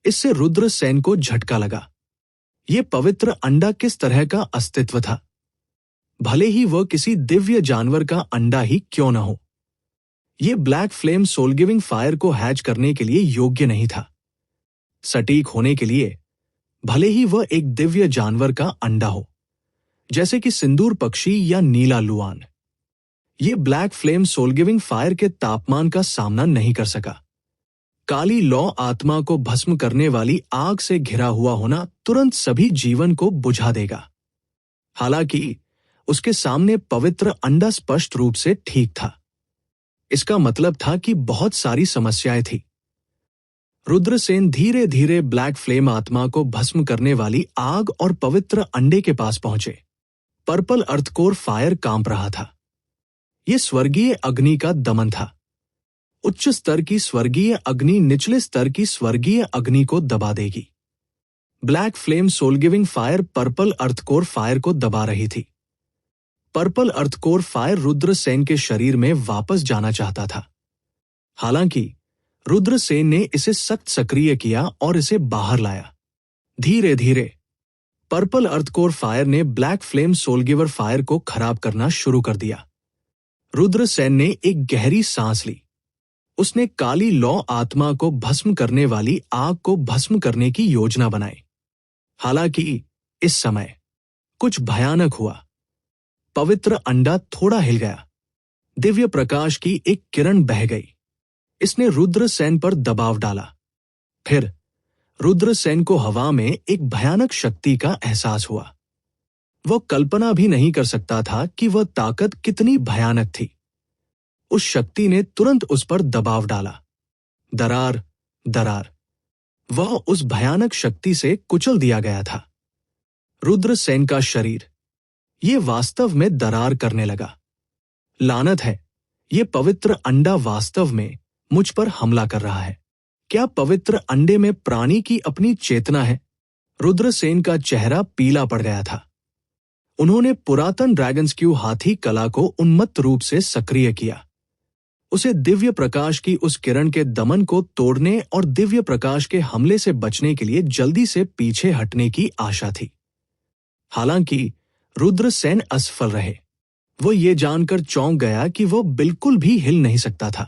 इससे रुद्रसेन को झटका लगा। यह पवित्र अंडा किस तरह का अस्तित्व था, भले ही वह किसी दिव्य जानवर का अंडा ही क्यों न हो। यह black flame soul giving fire को हैच करने के लिए योग्य नहीं था। सटीक होने के लिए भले ही वह एक दिव्य जानवर का अंडा हो, जैसे कि सिंदूर पक्षी या नीला लुआन। यह black flame soul giving fire के तापमान का सामना नहीं कर सका। काली लौ आत्मा को भस्म करने वाली आग से घिरा हुआ होना तुरंत सभी जीवन को बुझा देगा। हालांकि उसके सामने पवित्र अंडा स्पष्ट रूप से ठीक था। इसका मतलब था कि बहुत सारी समस्याएं थी। रुद्रसेन धीरे धीरे ब्लैक फ्लेम आत्मा को भस्म करने वाली आग और पवित्र अंडे के पास पहुंचे। पर्पल अर्थकोर फायर कांप रहा था। यह स्वर्गीय अग्नि का दमन था। उच्च स्तर की स्वर्गीय अग्नि निचले स्तर की स्वर्गीय अग्नि को दबा देगी। Black flame soul giving fire purple earthcore fire को दबा रही थी। पर्पल अर्थकोर फायर रुद्रसेन के शरीर में वापस जाना चाहता था। हालांकि रुद्रसेन ने इसे सख्त सक्रिय किया और इसे बाहर लाया। धीरे धीरे पर्पल अर्थकोर फायर ने ब्लैक फ्लेम सोलगिवर फायर को खराब करना शुरू कर दिया। रुद्रसेन ने एक गहरी सांस ली। उसने काली लौ आत्मा को भस्म करने वाली आग को भस्म करने की योजना बनाई। हालांकि इस समय कुछ भयानक हुआ। पवित्र अंडा थोड़ा हिल गया। दिव्य प्रकाश की एक किरण बह गई। इसने रुद्रसेन पर दबाव डाला। फिर रुद्रसेन को हवा में एक भयानक शक्ति का एहसास हुआ। वह कल्पना भी नहीं कर सकता था कि वह ताकत कितनी भयानक थी। उस शक्ति ने तुरंत उस पर दबाव डाला। दरार, दरार। वह उस भयानक शक्ति से कुचल दिया गया था। रुद्रसेन का शरीर ये वास्तव में दरार करने लगा। लानत है, ये पवित्र अंडा वास्तव में मुझ पर हमला कर रहा है। क्या पवित्र अंडे में प्राणी की अपनी चेतना है? रुद्रसेन का चेहरा पीला पड़ गया था। उन्होंने पुरातन ड्रैगन्स्क्यू हाथी कला को उन्मत्त रूप से सक्रिय किया। उसे दिव्य प्रकाश की उस किरण के दमन को तोड़ने और दिव्य प्रकाश के हमले से बचने के लिए जल्दी से पीछे हटने की आशा थी। हालांकि रुद्रसेन असफल रहे। वो ये जानकर चौंक गया कि वो बिल्कुल भी हिल नहीं सकता था।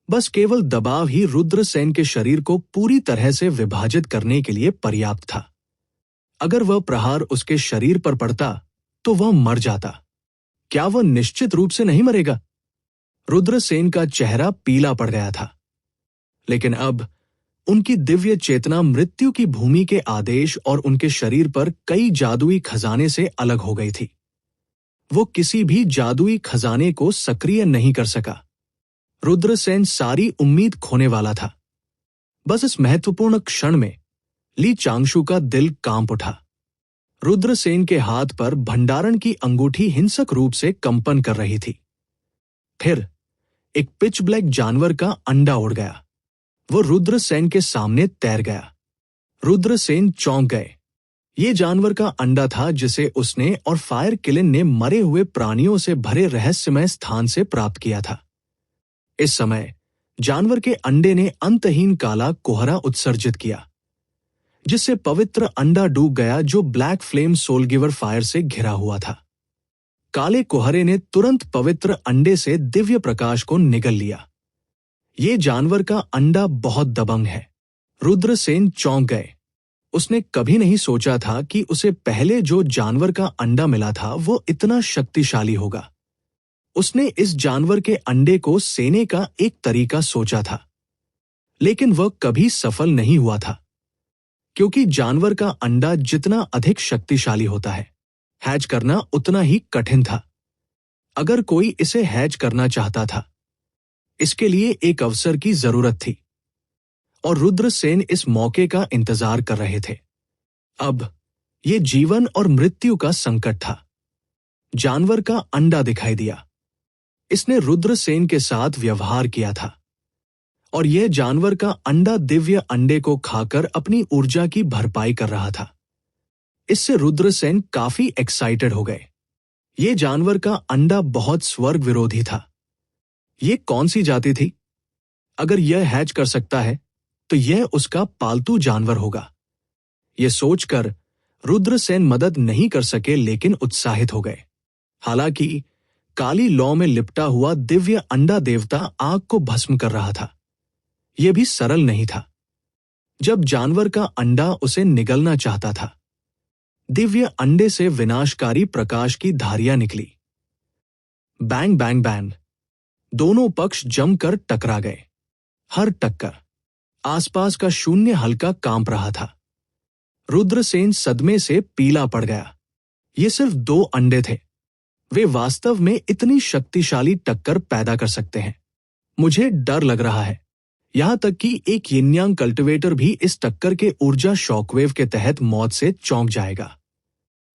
बस केवल दबाव ही रुद्रसेन के शरीर को पूरी तरह से विभाजित करने के लिए पर्याप्त था। अगर वह प्रहार उसके शरीर पर पड़ता तो वह मर जाता। क्या वह निश्चित रूप से नहीं मरेगा? रुद्रसेन का चेहरा पीला पड़ गया था। लेकिन अब उनकी दिव्य चेतना मृत्यु की भूमि के आदेश और उनके शरीर पर कई जादुई खजाने से अलग हो गई थी। वो किसी भी जादुई खजाने को सक्रिय नहीं कर सका। रुद्रसेन सारी उम्मीद खोने वाला था। बस इस महत्वपूर्ण क्षण में ली चांगशू का दिल कांप उठा। रुद्रसेन के हाथ पर भंडारण की अंगूठी हिंसक रूप से कंपन कर रही थी। फिर एक पिच ब्लैक जानवर का अंडा उड़ गया। वो रुद्रसेन के सामने तैर गया। रुद्रसेन चौंक गए। ये जानवर का अंडा था जिसे उसने और फायर किलिन ने मरे हुए प्राणियों से भरे रहस्यमय स्थान से प्राप्त किया था। इस समय जानवर के अंडे ने अंतहीन काला कोहरा उत्सर्जित किया, जिससे पवित्र अंडा डूब गया जो black flame soul giver fire से घिरा हुआ था। काले कोहरे ने तुरंत पवित्र अंडे से दिव्य प्रकाश को निगल लिया। ये जानवर का अंडा बहुत दबंग है। रुद्रसेन चौंक गए। उसने कभी नहीं सोचा था कि उसे पहले जो जानवर का अंडा मिला था वो इतना शक्तिशाली होगा। उसने इस जानवर के अंडे को सेने का एक तरीका सोचा था, लेकिन वह कभी सफल नहीं हुआ था, क्योंकि जानवर का अंडा जितना अधिक शक्तिशाली होता है, हैच करना उतना ही कठिन था। अगर कोई इसे हैच करना चाहता था, इसके लिए एक अवसर की जरूरत थी, और रुद्रसेन इस मौके का इंतजार कर रहे थे। अब ये जीवन और मृत्यु का संकट था। जानवर का अंडा दिखाई दिया। इसने रुद्रसेन के साथ व्यवहार किया था, और यह जानवर का अंडा दिव्य अंडे को खाकर अपनी ऊर्जा की भरपाई कर रहा था। इससे रुद्रसेन काफी एक्साइटेड हो गए। ये जानवर का अंडा बहुत स्वर्ग विरोधी था। ये कौन सी जाति थी? अगर यह हैच कर सकता है तो यह उसका पालतू जानवर होगा। यह सोचकर रुद्रसेन मदद नहीं कर सके, लेकिन उत्साहित हो गए। हालांकि काली लौ में लिपटा हुआ दिव्य अंडा देवता आग को भस्म कर रहा था। यह भी सरल नहीं था। जब जानवर का अंडा उसे निगलना चाहता था, दिव्य अंडे से विनाशकारी प्रकाश की धारियां निकली। Bang bang bang. दोनों पक्ष जमकर टकरा गए। हर टक्कर आसपास का शून्य हल्का कांप रहा था। रुद्रसेन सदमे से पीला पड़ गया। ये सिर्फ 2 अंडे थे। वे वास्तव में इतनी शक्तिशाली टक्कर पैदा कर सकते हैं। मुझे डर लग रहा है। यहां तक कि एक यिनयांग कल्टिवेटर भी इस टक्कर के ऊर्जा शॉकवेव के तहत मौत से चौंक जाएगा।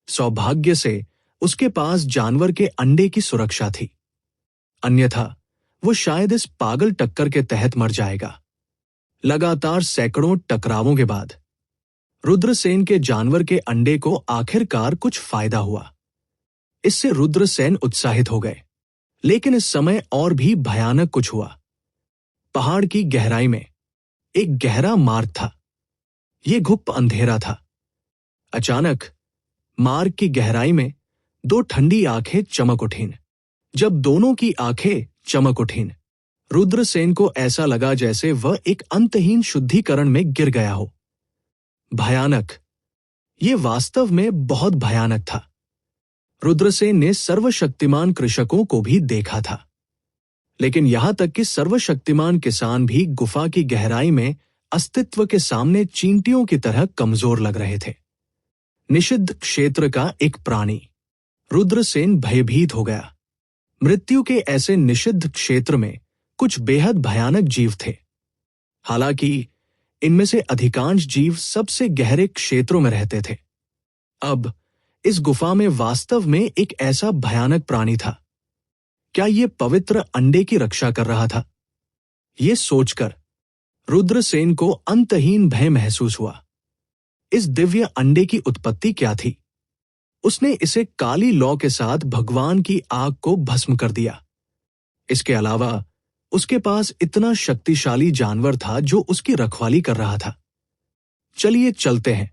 सौभाग्य से उसके पास जानवर के अंडे की सुरक्षा थी, अन्यथा वो शायद इस पागल टक्कर के तहत मर जाएगा। लगातार सैकड़ों टकरावों के बाद रुद्रसेन के जानवर के अंडे को आखिरकार कुछ फायदा हुआ। इससे रुद्रसेन उत्साहित हो गए। लेकिन इस समय और भी भयानक कुछ हुआ। पहाड़ की गहराई में एक गहरा मार्ग था। यह घुप अंधेरा था। अचानक मार्ग की गहराई में 2 ठंडी आंखें चमक उठीं। जब दोनों की आंखें चमक उठीं, रुद्रसेन को ऐसा लगा जैसे वह एक अंतहीन शुद्धिकरण में गिर गया हो। भयानक, ये वास्तव में बहुत भयानक था। रुद्रसेन ने सर्वशक्तिमान कृषकों को भी देखा था, लेकिन यहां तक कि सर्वशक्तिमान किसान भी गुफा की गहराई में अस्तित्व के सामने चींटियों की तरह कमजोर लग रहे थे। निषिद्ध क्षेत्र का एक प्राणी। रुद्रसेन भयभीत हो गया। मृत्यु के ऐसे निषिद्ध क्षेत्र में कुछ बेहद भयानक जीव थे। हालांकि इनमें से अधिकांश जीव सबसे गहरे क्षेत्रों में रहते थे। अब इस गुफा में वास्तव में एक ऐसा भयानक प्राणी था। क्या यह पवित्र अंडे की रक्षा कर रहा था? ये सोचकर रुद्रसेन को अंतहीन भय महसूस हुआ। इस दिव्य अंडे की उत्पत्ति क्या थी? उसने इसे काली लौ के साथ भगवान की आग को भस्म कर दिया। इसके अलावा उसके पास इतना शक्तिशाली जानवर था जो उसकी रखवाली कर रहा था। चलिए चलते हैं।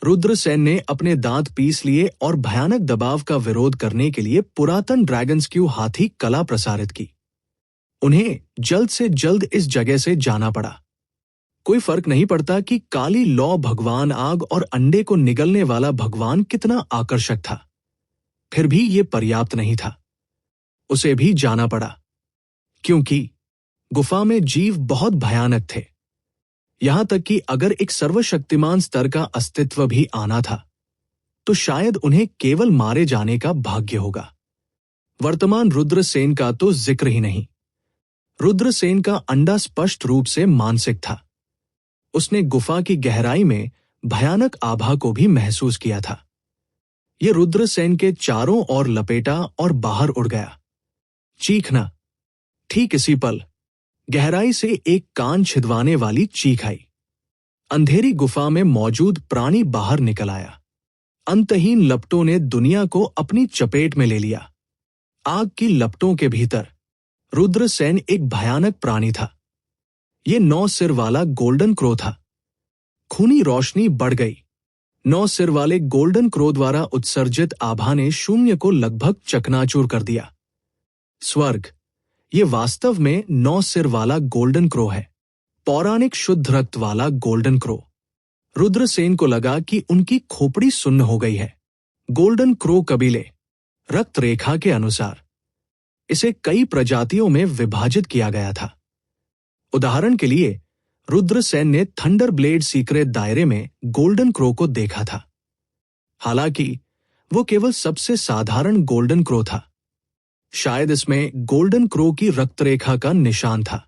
रुद्रसेन ने अपने दांत पीस लिए और भयानक दबाव का विरोध करने के लिए पुरातन ड्रैगन्स्क्यू हाथी कला प्रसारित की। उन्हें जल्द से जल्द इस जगह से जाना पड़ा। कोई फर्क नहीं पड़ता कि काली लौ भगवान आग और अंडे को निगलने वाला भगवान कितना आकर्षक था, फिर भी ये पर्याप्त नहीं था। उसे भी जाना पड़ा, क्योंकि गुफा में जीव बहुत भयानक थे। यहां तक कि अगर एक सर्वशक्तिमान स्तर का अस्तित्व भी आना था, तो शायद उन्हें केवल मारे जाने का भाग्य होगा। वर्तमान रुद्रसेन का तो जिक्र ही नहीं। रुद्रसेन का अंडा स्पष्ट रूप से मानसिक था। उसने गुफा की गहराई में भयानक आभा को भी महसूस किया था। यह रुद्रसेन के चारों ओर लपेटा और बाहर उड़ गया। चीखना। ठीक इसी पल गहराई से एक कान छिदवाने वाली चीख आई। अंधेरी गुफा में मौजूद प्राणी बाहर निकल आया। अंतहीन लपटों ने दुनिया को अपनी चपेट में ले लिया। आग की लपटों के भीतर रुद्रसेन एक भयानक प्राणी था। ये 9 सिर वाला गोल्डन क्रो था। खूनी रोशनी बढ़ गई। 9 सिर वाले गोल्डन क्रो द्वारा उत्सर्जित आभा ने शून्य को लगभग चकनाचूर कर दिया। स्वर्ग। ये वास्तव में 9 सिर वाला गोल्डन क्रो है। पौराणिक शुद्ध रक्त वाला गोल्डन क्रो। रुद्रसेन को लगा कि उनकी खोपड़ी सुन्न हो गई है। गोल्डन क्रो कबीले रक्त रेखा के अनुसार इसे कई प्रजातियों में विभाजित किया गया था। उदाहरण के लिए रुद्रसेन ने थंडर ब्लेड सीक्रेट दायरे में गोल्डन क्रो को देखा था। हालांकि वो केवल सबसे साधारण गोल्डन क्रो था। शायद इसमें गोल्डन क्रो की रक्तरेखा का निशान था।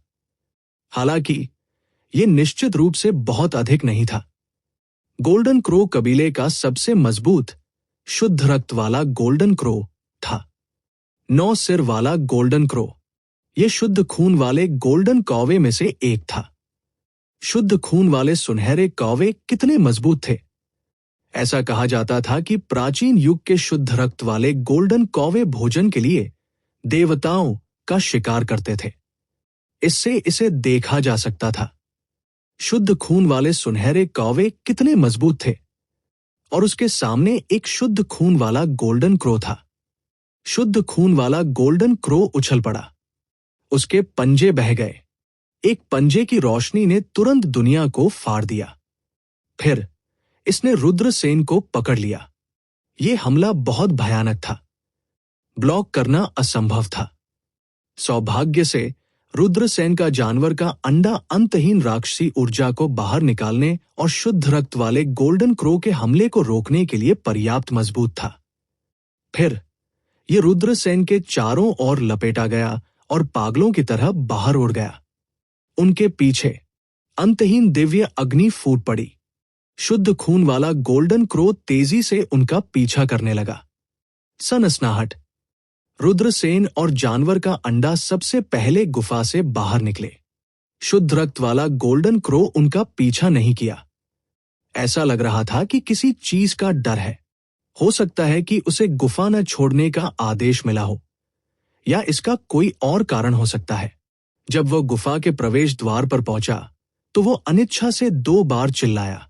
हालांकि यह निश्चित रूप से बहुत अधिक नहीं था। गोल्डन क्रो कबीले का सबसे मजबूत शुद्ध रक्त वाला गोल्डन क्रो था। 9 सिर वाला गोल्डन क्रो यह शुद्ध खून वाले गोल्डन कौवे में से एक था। शुद्ध खून वाले सुनहरे कौवे कितने मजबूत थे। ऐसा कहा जाता था कि प्राचीन युग के शुद्ध रक्त वाले गोल्डन कौवे भोजन के लिए देवताओं का शिकार करते थे। इससे इसे देखा जा सकता था। शुद्ध खून वाले सुनहरे कौवे कितने मजबूत थे, और उसके सामने एक शुद्ध खून वाला गोल्डन क्रो था। शुद्ध खून वाला गोल्डन क्रो उछल पड़ा। उसके पंजे बह गए। एक पंजे की रोशनी ने तुरंत दुनिया को फाड़ दिया। फिर इसने रुद्रसेन को पकड़ लिया। यह हमला बहुत भयानक था। ब्लॉक करना असंभव था। सौभाग्य से रुद्रसेन का जानवर का अंडा अंतहीन राक्षसी ऊर्जा को बाहर निकालने और शुद्ध रक्त वाले गोल्डन क्रो के हमले को रोकने के लिए पर्याप्त मजबूत था। फिर यह रुद्रसेन के चारों ओर लपेटा गया और पागलों की तरह बाहर उड़ गया। उनके पीछे अंतहीन दिव्य अग्नि फूट पड़ी। शुद्ध खून वाला गोल्डन क्रो तेजी से उनका पीछा करने लगा। सनसनाहट। रुद्रसेन और जानवर का अंडा सबसे पहले गुफा से बाहर निकले। शुद्ध रक्त वाला गोल्डन क्रो उनका पीछा नहीं किया। ऐसा लग रहा था कि किसी चीज का डर है। हो सकता है कि उसे गुफा न छोड़ने का आदेश मिला हो, या इसका कोई और कारण हो सकता है। जब वह गुफा के प्रवेश द्वार पर पहुंचा तो वो अनिच्छा से 2 बार चिल्लाया।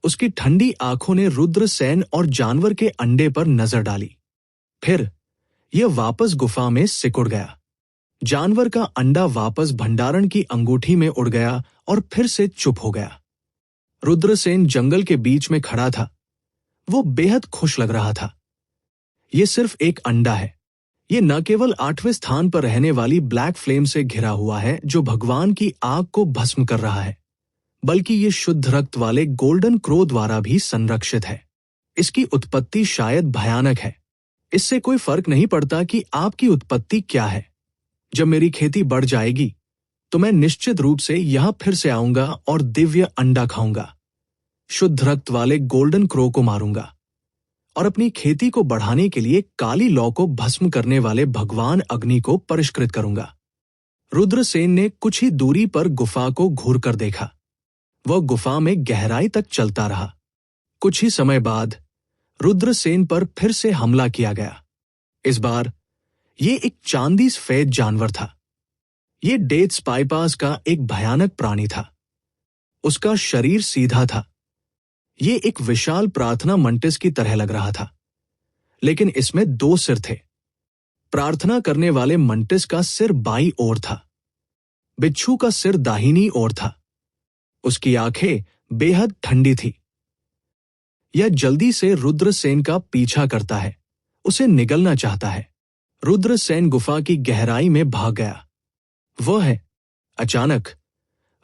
उसकी ठंडी आंखों ने रुद्रसेन और जानवर के अंडे पर नजर डाली। फिर यह वापस गुफा में सिकुड़ गया। जानवर का अंडा वापस भंडारण की अंगूठी में उड़ गया और फिर से चुप हो गया। रुद्रसेन जंगल के बीच में खड़ा था। वो बेहद खुश लग रहा था। ये सिर्फ एक अंडा है। ये न केवल 8वें स्थान पर रहने वाली ब्लैक फ्लेम से घिरा हुआ है जो भगवान की आग को भस्म कर रहा है, बल्कि ये शुद्ध रक्त वाले गोल्डन क्रो द्वारा भी संरक्षित है। इसकी उत्पत्ति शायद भयानक है। इससे कोई फर्क नहीं पड़ता कि आपकी उत्पत्ति क्या है। जब मेरी खेती बढ़ जाएगी तो मैं निश्चित रूप से यहां फिर से आऊंगा और दिव्य अंडा खाऊंगा, शुद्ध रक्त वाले गोल्डन क्रो को मारूंगा और अपनी खेती को बढ़ाने के लिए काली लौ को भस्म करने वाले भगवान अग्नि को परिष्कृत करूंगा। रुद्रसेन ने कुछ ही दूरी पर गुफा को घूर कर देखा। वह गुफा में गहराई तक चलता रहा। कुछ ही समय बाद रुद्रसेन पर फिर से हमला किया गया। इस बार ये एक चांदी सफेद जानवर था। ये डेथ स्पाइपास का एक भयानक प्राणी था। उसका शरीर सीधा था। ये एक विशाल प्रार्थना मंटिस की तरह लग रहा था, लेकिन इसमें 2 सिर थे। प्रार्थना करने वाले मंटिस का सिर बाईं ओर था। बिच्छू का सिर दाहिनी ओर था। उसकी आंखें बेहद ठंडी थी। यह जल्दी से रुद्रसेन का पीछा करता है, उसे निगलना चाहता है। रुद्रसेन गुफा की गहराई में भाग गया। वह है। अचानक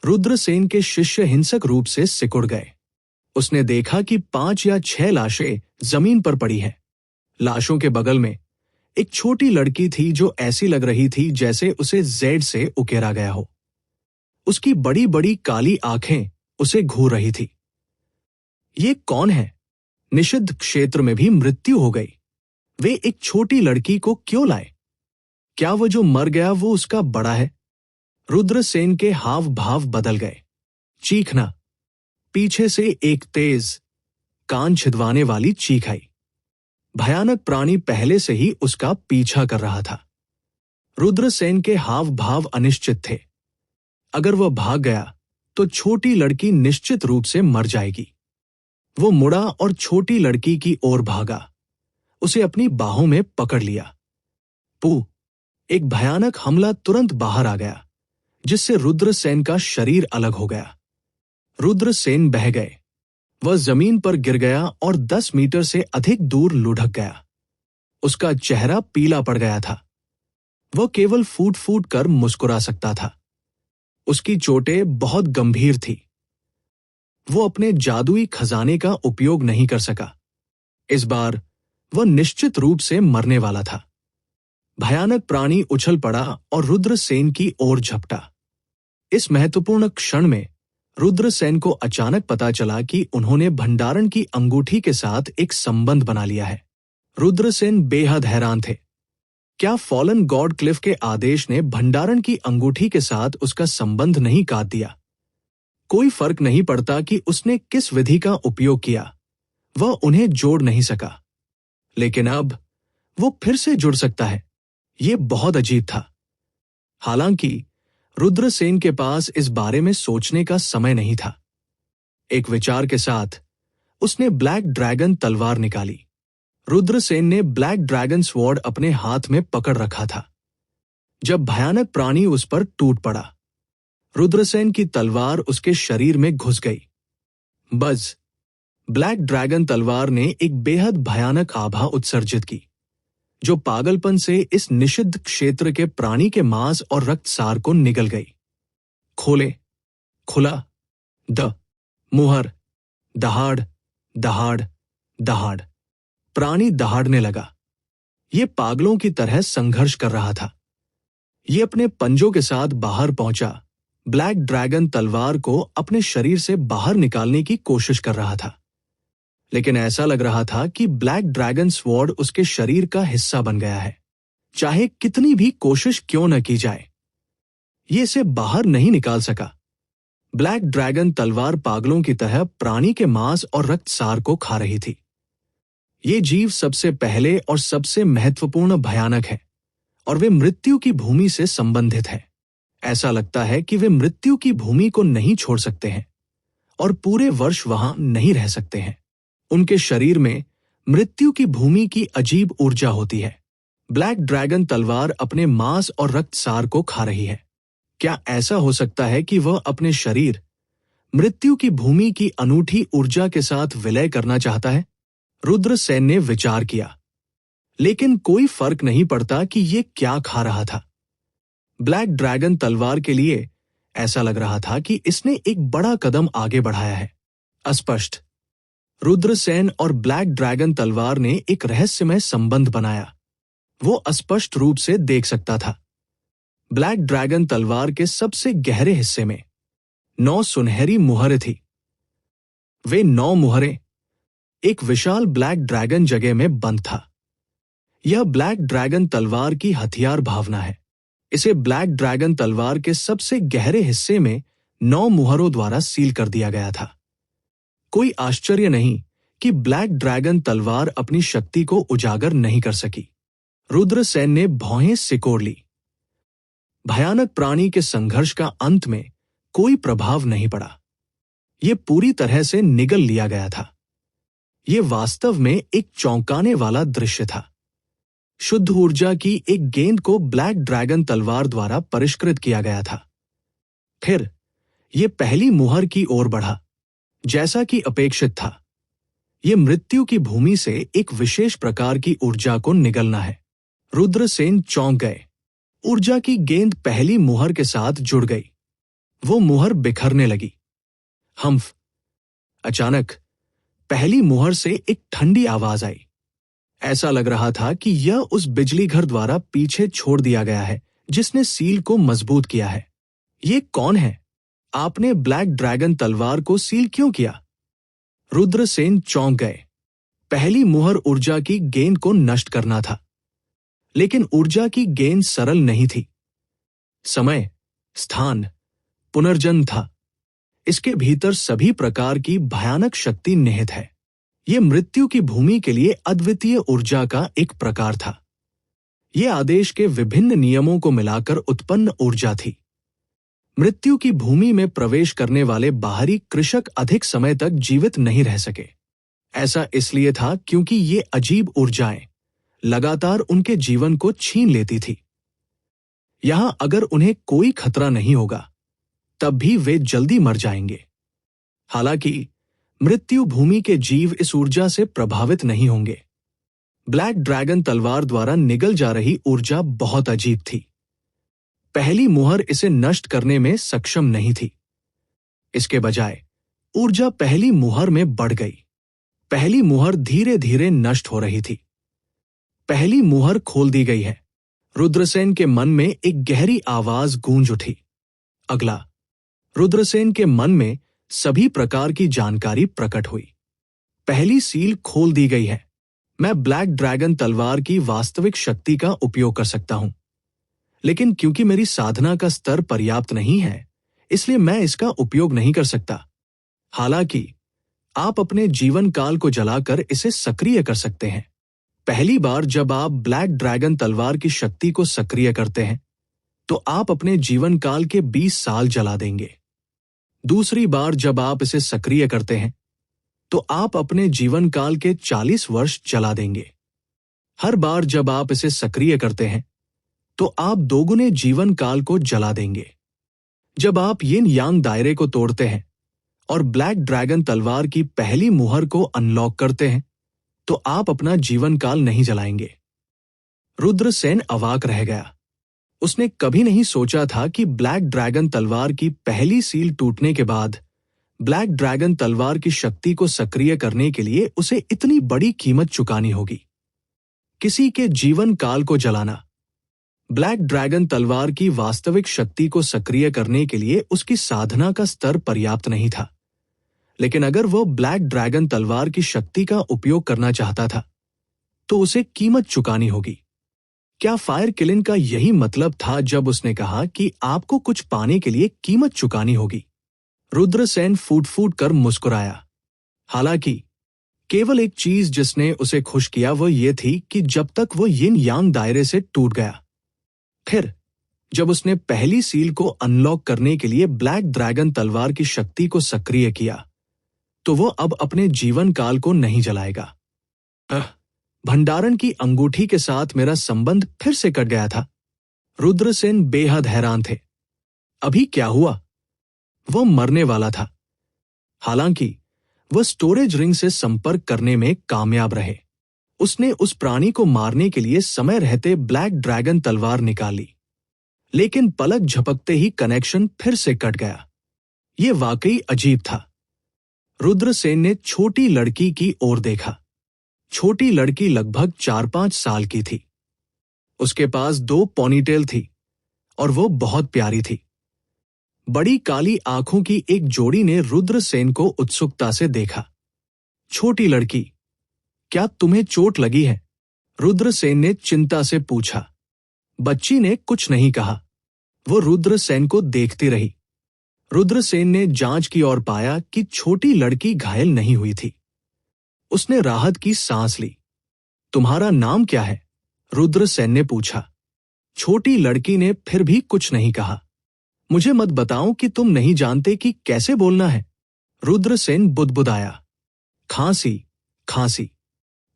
रुद्रसेन के शिष्य हिंसक रूप से सिकुड़ गए। उसने देखा कि 5 या 6 लाशें जमीन पर पड़ी हैं। लाशों के बगल में एक छोटी लड़की थी जो ऐसी लग रही थी जैसे उसे जेड से उकेरा गया हो। उसकी बड़ी बड़ी काली आंखें उसे घूर रही थी। ये कौन है? निषिद्ध क्षेत्र में भी मृत्यु हो गई। वे एक छोटी लड़की को क्यों लाए? क्या वो जो मर गया वो उसका बड़ा है? रुद्रसेन के हाव भाव बदल गए। चीखना। पीछे से एक तेज, कान छिदवाने वाली चीख आई। भयानक प्राणी पहले से ही उसका पीछा कर रहा था। रुद्रसेन के हाव भाव अनिश्चित थे। अगर वह भाग गया तो छोटी लड़की निश्चित रूप से मर जाएगी। वो मुड़ा और छोटी लड़की की ओर भागा। उसे अपनी बाहों में पकड़ लिया। पू! एक भयानक हमला तुरंत बाहर आ गया, जिससे रुद्रसेन का शरीर अलग हो गया। रुद्रसेन बह गए। वह जमीन पर गिर गया और 10 मीटर से अधिक दूर लुढ़क गया। उसका चेहरा पीला पड़ गया था। वह केवल फूट फूट कर मुस्कुरा सकता था। उसकी चोटें बहुत गंभीर थी। वो अपने जादुई खजाने का उपयोग नहीं कर सका। इस बार वह निश्चित रूप से मरने वाला था। भयानक प्राणी उछल पड़ा और रुद्रसेन की ओर झपटा। इस महत्वपूर्ण क्षण में रुद्रसेन को अचानक पता चला कि उन्होंने भंडारण की अंगूठी के साथ एक संबंध बना लिया है। रुद्रसेन बेहद हैरान थे। क्या फॉलन गॉड क्लिफ के आदेश ने भंडारण की अंगूठी के साथ उसका संबंध नहीं काट दिया? कोई फर्क नहीं पड़ता कि उसने किस विधि का उपयोग किया, वह उन्हें जोड़ नहीं सका। लेकिन अब वो फिर से जुड़ सकता है। ये बहुत अजीब था। हालांकि रुद्रसेन के पास इस बारे में सोचने का समय नहीं था। एक विचार के साथ उसने ब्लैक ड्रैगन तलवार निकाली। रुद्रसेन ने ब्लैक ड्रैगन स्वॉर्ड अपने हाथ में पकड़ रखा था जब भयानक प्राणी उस पर टूट पड़ा। रुद्रसेन की तलवार उसके शरीर में घुस गई। बज! ब्लैक ड्रैगन तलवार ने एक बेहद भयानक आभा उत्सर्जित की, जो पागलपन से इस निषिद्ध क्षेत्र के प्राणी के मांस और रक्तसार को निगल गई। खोले, खुला, द, मुहर, दहाड़, दहाड़, दहाड़। प्राणी दहाड़ने लगा। ये पागलों की तरह संघर्ष कर रहा था। ये अपने पंजों के साथ बाहर पहुंचा, ब्लैक ड्रैगन तलवार को अपने शरीर से बाहर निकालने की कोशिश कर रहा था। लेकिन ऐसा लग रहा था कि ब्लैक ड्रैगन स्वॉर्ड उसके शरीर का हिस्सा बन गया है, चाहे कितनी भी कोशिश क्यों न की जाए। ये इसे बाहर नहीं निकाल सका। ब्लैक ड्रैगन तलवार पागलों की तरह प्राणी के मांस और रक्तसार को खा रही थी। ये जीव सबसे पहले और सबसे महत्वपूर्ण भयानक है, और वे मृत्यु की भूमि से संबंधित है। ऐसा लगता है कि वे मृत्यु की भूमि को नहीं छोड़ सकते हैं और पूरे वर्ष वहां नहीं रह सकते हैं। उनके शरीर में मृत्यु की भूमि की अजीब ऊर्जा होती है। ब्लैक ड्रैगन तलवार अपने मांस और रक्तसार को खा रही है। क्या ऐसा हो सकता है कि वह अपने शरीर मृत्यु की भूमि की अनूठी ऊर्जा के साथ विलय करना चाहता है? रुद्रसेन ने विचार किया, लेकिन कोई फर्क नहीं पड़ता कि ये क्या खा रहा था। ब्लैक ड्रैगन तलवार के लिए ऐसा लग रहा था कि इसने एक बड़ा कदम आगे बढ़ाया है। अस्पष्ट। रुद्रसेन और ब्लैक ड्रैगन तलवार ने एक रहस्यमय संबंध बनाया। वो अस्पष्ट रूप से देख सकता था। ब्लैक ड्रैगन तलवार के सबसे गहरे हिस्से में 9 सुनहरी मुहरें थी। वे 9 मुहरें एक विशाल ब्लैक ड्रैगन जगह में बंद था। यह ब्लैक ड्रैगन तलवार की हथियार भावना है। इसे ब्लैक ड्रैगन तलवार के सबसे गहरे हिस्से में 9 मुहरों द्वारा सील कर दिया गया था। कोई आश्चर्य नहीं कि ब्लैक ड्रैगन तलवार अपनी शक्ति को उजागर नहीं कर सकी। रुद्रसेन ने भौहें सिकोड़ ली। भयानक प्राणी के संघर्ष का अंत में कोई प्रभाव नहीं पड़ा। यह पूरी तरह से निगल लिया गया था। यह वास्तव में एक चौंकाने वाला दृश्य था। शुद्ध ऊर्जा की एक गेंद को ब्लैक ड्रैगन तलवार द्वारा परिष्कृत किया गया था। फिर यह पहली मुहर की ओर बढ़ा, जैसा कि अपेक्षित था। यह मृत्यु की भूमि से एक विशेष प्रकार की ऊर्जा को निगलना है। रुद्रसेन चौंक गए। ऊर्जा की गेंद पहली मुहर के साथ जुड़ गई। वो मुहर बिखरने लगी। हम्फ। अचानक पहली मुहर से एक ठंडी आवाज आई। ऐसा लग रहा था कि यह उस बिजली घर द्वारा पीछे छोड़ दिया गया है जिसने सील को मजबूत किया है। ये कौन है? आपने ब्लैक ड्रैगन तलवार को सील क्यों किया? रुद्रसेन चौंक गए। पहली मुहर ऊर्जा की गेंद को नष्ट करना था, लेकिन ऊर्जा की गेंद सरल नहीं थी। समय, स्थान, पुनर्जन्म था। इसके भीतर सभी प्रकार की भयानक शक्ति निहित है। यह मृत्यु की भूमि के लिए अद्वितीय ऊर्जा का एक प्रकार था। यह आदेश के विभिन्न नियमों को मिलाकर उत्पन्न ऊर्जा थी। मृत्यु की भूमि में प्रवेश करने वाले बाहरी कृषक अधिक समय तक जीवित नहीं रह सके। ऐसा इसलिए था क्योंकि ये अजीब ऊर्जाएं लगातार उनके जीवन को छीन लेती थी। यहां अगर उन्हें कोई खतरा नहीं होगा, तब भी वे जल्दी मर जाएंगे। हालांकि मृत्यु भूमि के जीव इस ऊर्जा से प्रभावित नहीं होंगे। ब्लैक ड्रैगन तलवार द्वारा निगल जा रही ऊर्जा बहुत अजीब थी। पहली मुहर इसे नष्ट करने में सक्षम नहीं थी। इसके बजाय ऊर्जा पहली मुहर में बढ़ गई। पहली मुहर धीरे धीरे नष्ट हो रही थी। पहली मुहर खोल दी गई है। रुद्रसेन के मन में एक गहरी आवाज गूंज उठी। अगला। रुद्रसेन के मन में सभी प्रकार की जानकारी प्रकट हुई। पहली सील खोल दी गई है। मैं ब्लैक ड्रैगन तलवार की वास्तविक शक्ति का उपयोग कर सकता हूं, लेकिन क्योंकि मेरी साधना का स्तर पर्याप्त नहीं है, इसलिए मैं इसका उपयोग नहीं कर सकता। हालांकि आप अपने जीवन काल को जलाकर इसे सक्रिय कर सकते हैं। पहली बार जब आप ब्लैक ड्रैगन तलवार की शक्ति को सक्रिय करते हैं, तो आप अपने जीवन काल के 20 साल जला देंगे। दूसरी बार जब आप इसे सक्रिय करते हैं, तो आप अपने जीवन काल के 40 वर्ष जला देंगे। हर बार जब आप इसे सक्रिय करते हैं, तो आप दोगुने जीवन काल को जला देंगे। जब आप यिन यांग दायरे को तोड़ते हैं और ब्लैक ड्रैगन तलवार की पहली मुहर को अनलॉक करते हैं, तो आप अपना जीवन काल नहीं जलाएंगे। रुद्रसेन अवाक रह गया। उसने कभी नहीं सोचा था कि ब्लैक ड्रैगन तलवार की पहली सील टूटने के बाद ब्लैक ड्रैगन तलवार की शक्ति को सक्रिय करने के लिए उसे इतनी बड़ी कीमत चुकानी होगी। किसी के जीवन काल को जलाना। ब्लैक ड्रैगन तलवार की वास्तविक शक्ति को सक्रिय करने के लिए उसकी साधना का स्तर पर्याप्त नहीं था, लेकिन अगर वह ब्लैक ड्रैगन तलवार की शक्ति का उपयोग करना चाहता था, तो उसे कीमत चुकानी होगी। क्या फायर किलिन का यही मतलब था जब उसने कहा कि आपको कुछ पाने के लिए कीमत चुकानी होगी? रुद्रसेन फूट फूट कर मुस्कुराया। हालांकि केवल एक चीज जिसने उसे खुश किया वह यह थी कि जब तक वो यिन यांग दायरे से टूट गया। फिर जब उसने पहली सील को अनलॉक करने के लिए ब्लैक ड्रैगन तलवार की शक्ति को सक्रिय किया, तो वो अब अपने जीवन काल को नहीं जलाएगा। भंडारण की अंगूठी के साथ मेरा संबंध फिर से कट गया था। रुद्रसेन बेहद हैरान थे। अभी क्या हुआ? वो मरने वाला था। हालांकि वह स्टोरेज रिंग से संपर्क करने में कामयाब रहे। उसने उस प्राणी को मारने के लिए समय रहते ब्लैक ड्रैगन तलवार निकाली, लेकिन पलक झपकते ही कनेक्शन फिर से कट गया। ये वाकई अजीब था। रुद्रसेन ने छोटी लड़की की ओर देखा। छोटी लड़की लगभग 4-5 साल की थी। उसके पास 2 पोनीटेल थी और वो बहुत प्यारी थी। बड़ी काली आंखों की एक जोड़ी ने रुद्रसेन को उत्सुकता से देखा। छोटी लड़की, क्या तुम्हें चोट लगी है? रुद्रसेन ने चिंता से पूछा। बच्ची ने कुछ नहीं कहा। वो रुद्रसेन को देखती रही। रुद्रसेन ने जांच की और पाया कि छोटी लड़की घायल नहीं हुई थी। उसने राहत की सांस ली। तुम्हारा नाम क्या है? रुद्रसेन ने पूछा। छोटी लड़की ने फिर भी कुछ नहीं कहा। मुझे मत बताओ कि तुम नहीं जानते कि कैसे बोलना है। रुद्रसेन बुदबुदाया। खांसी, खांसी।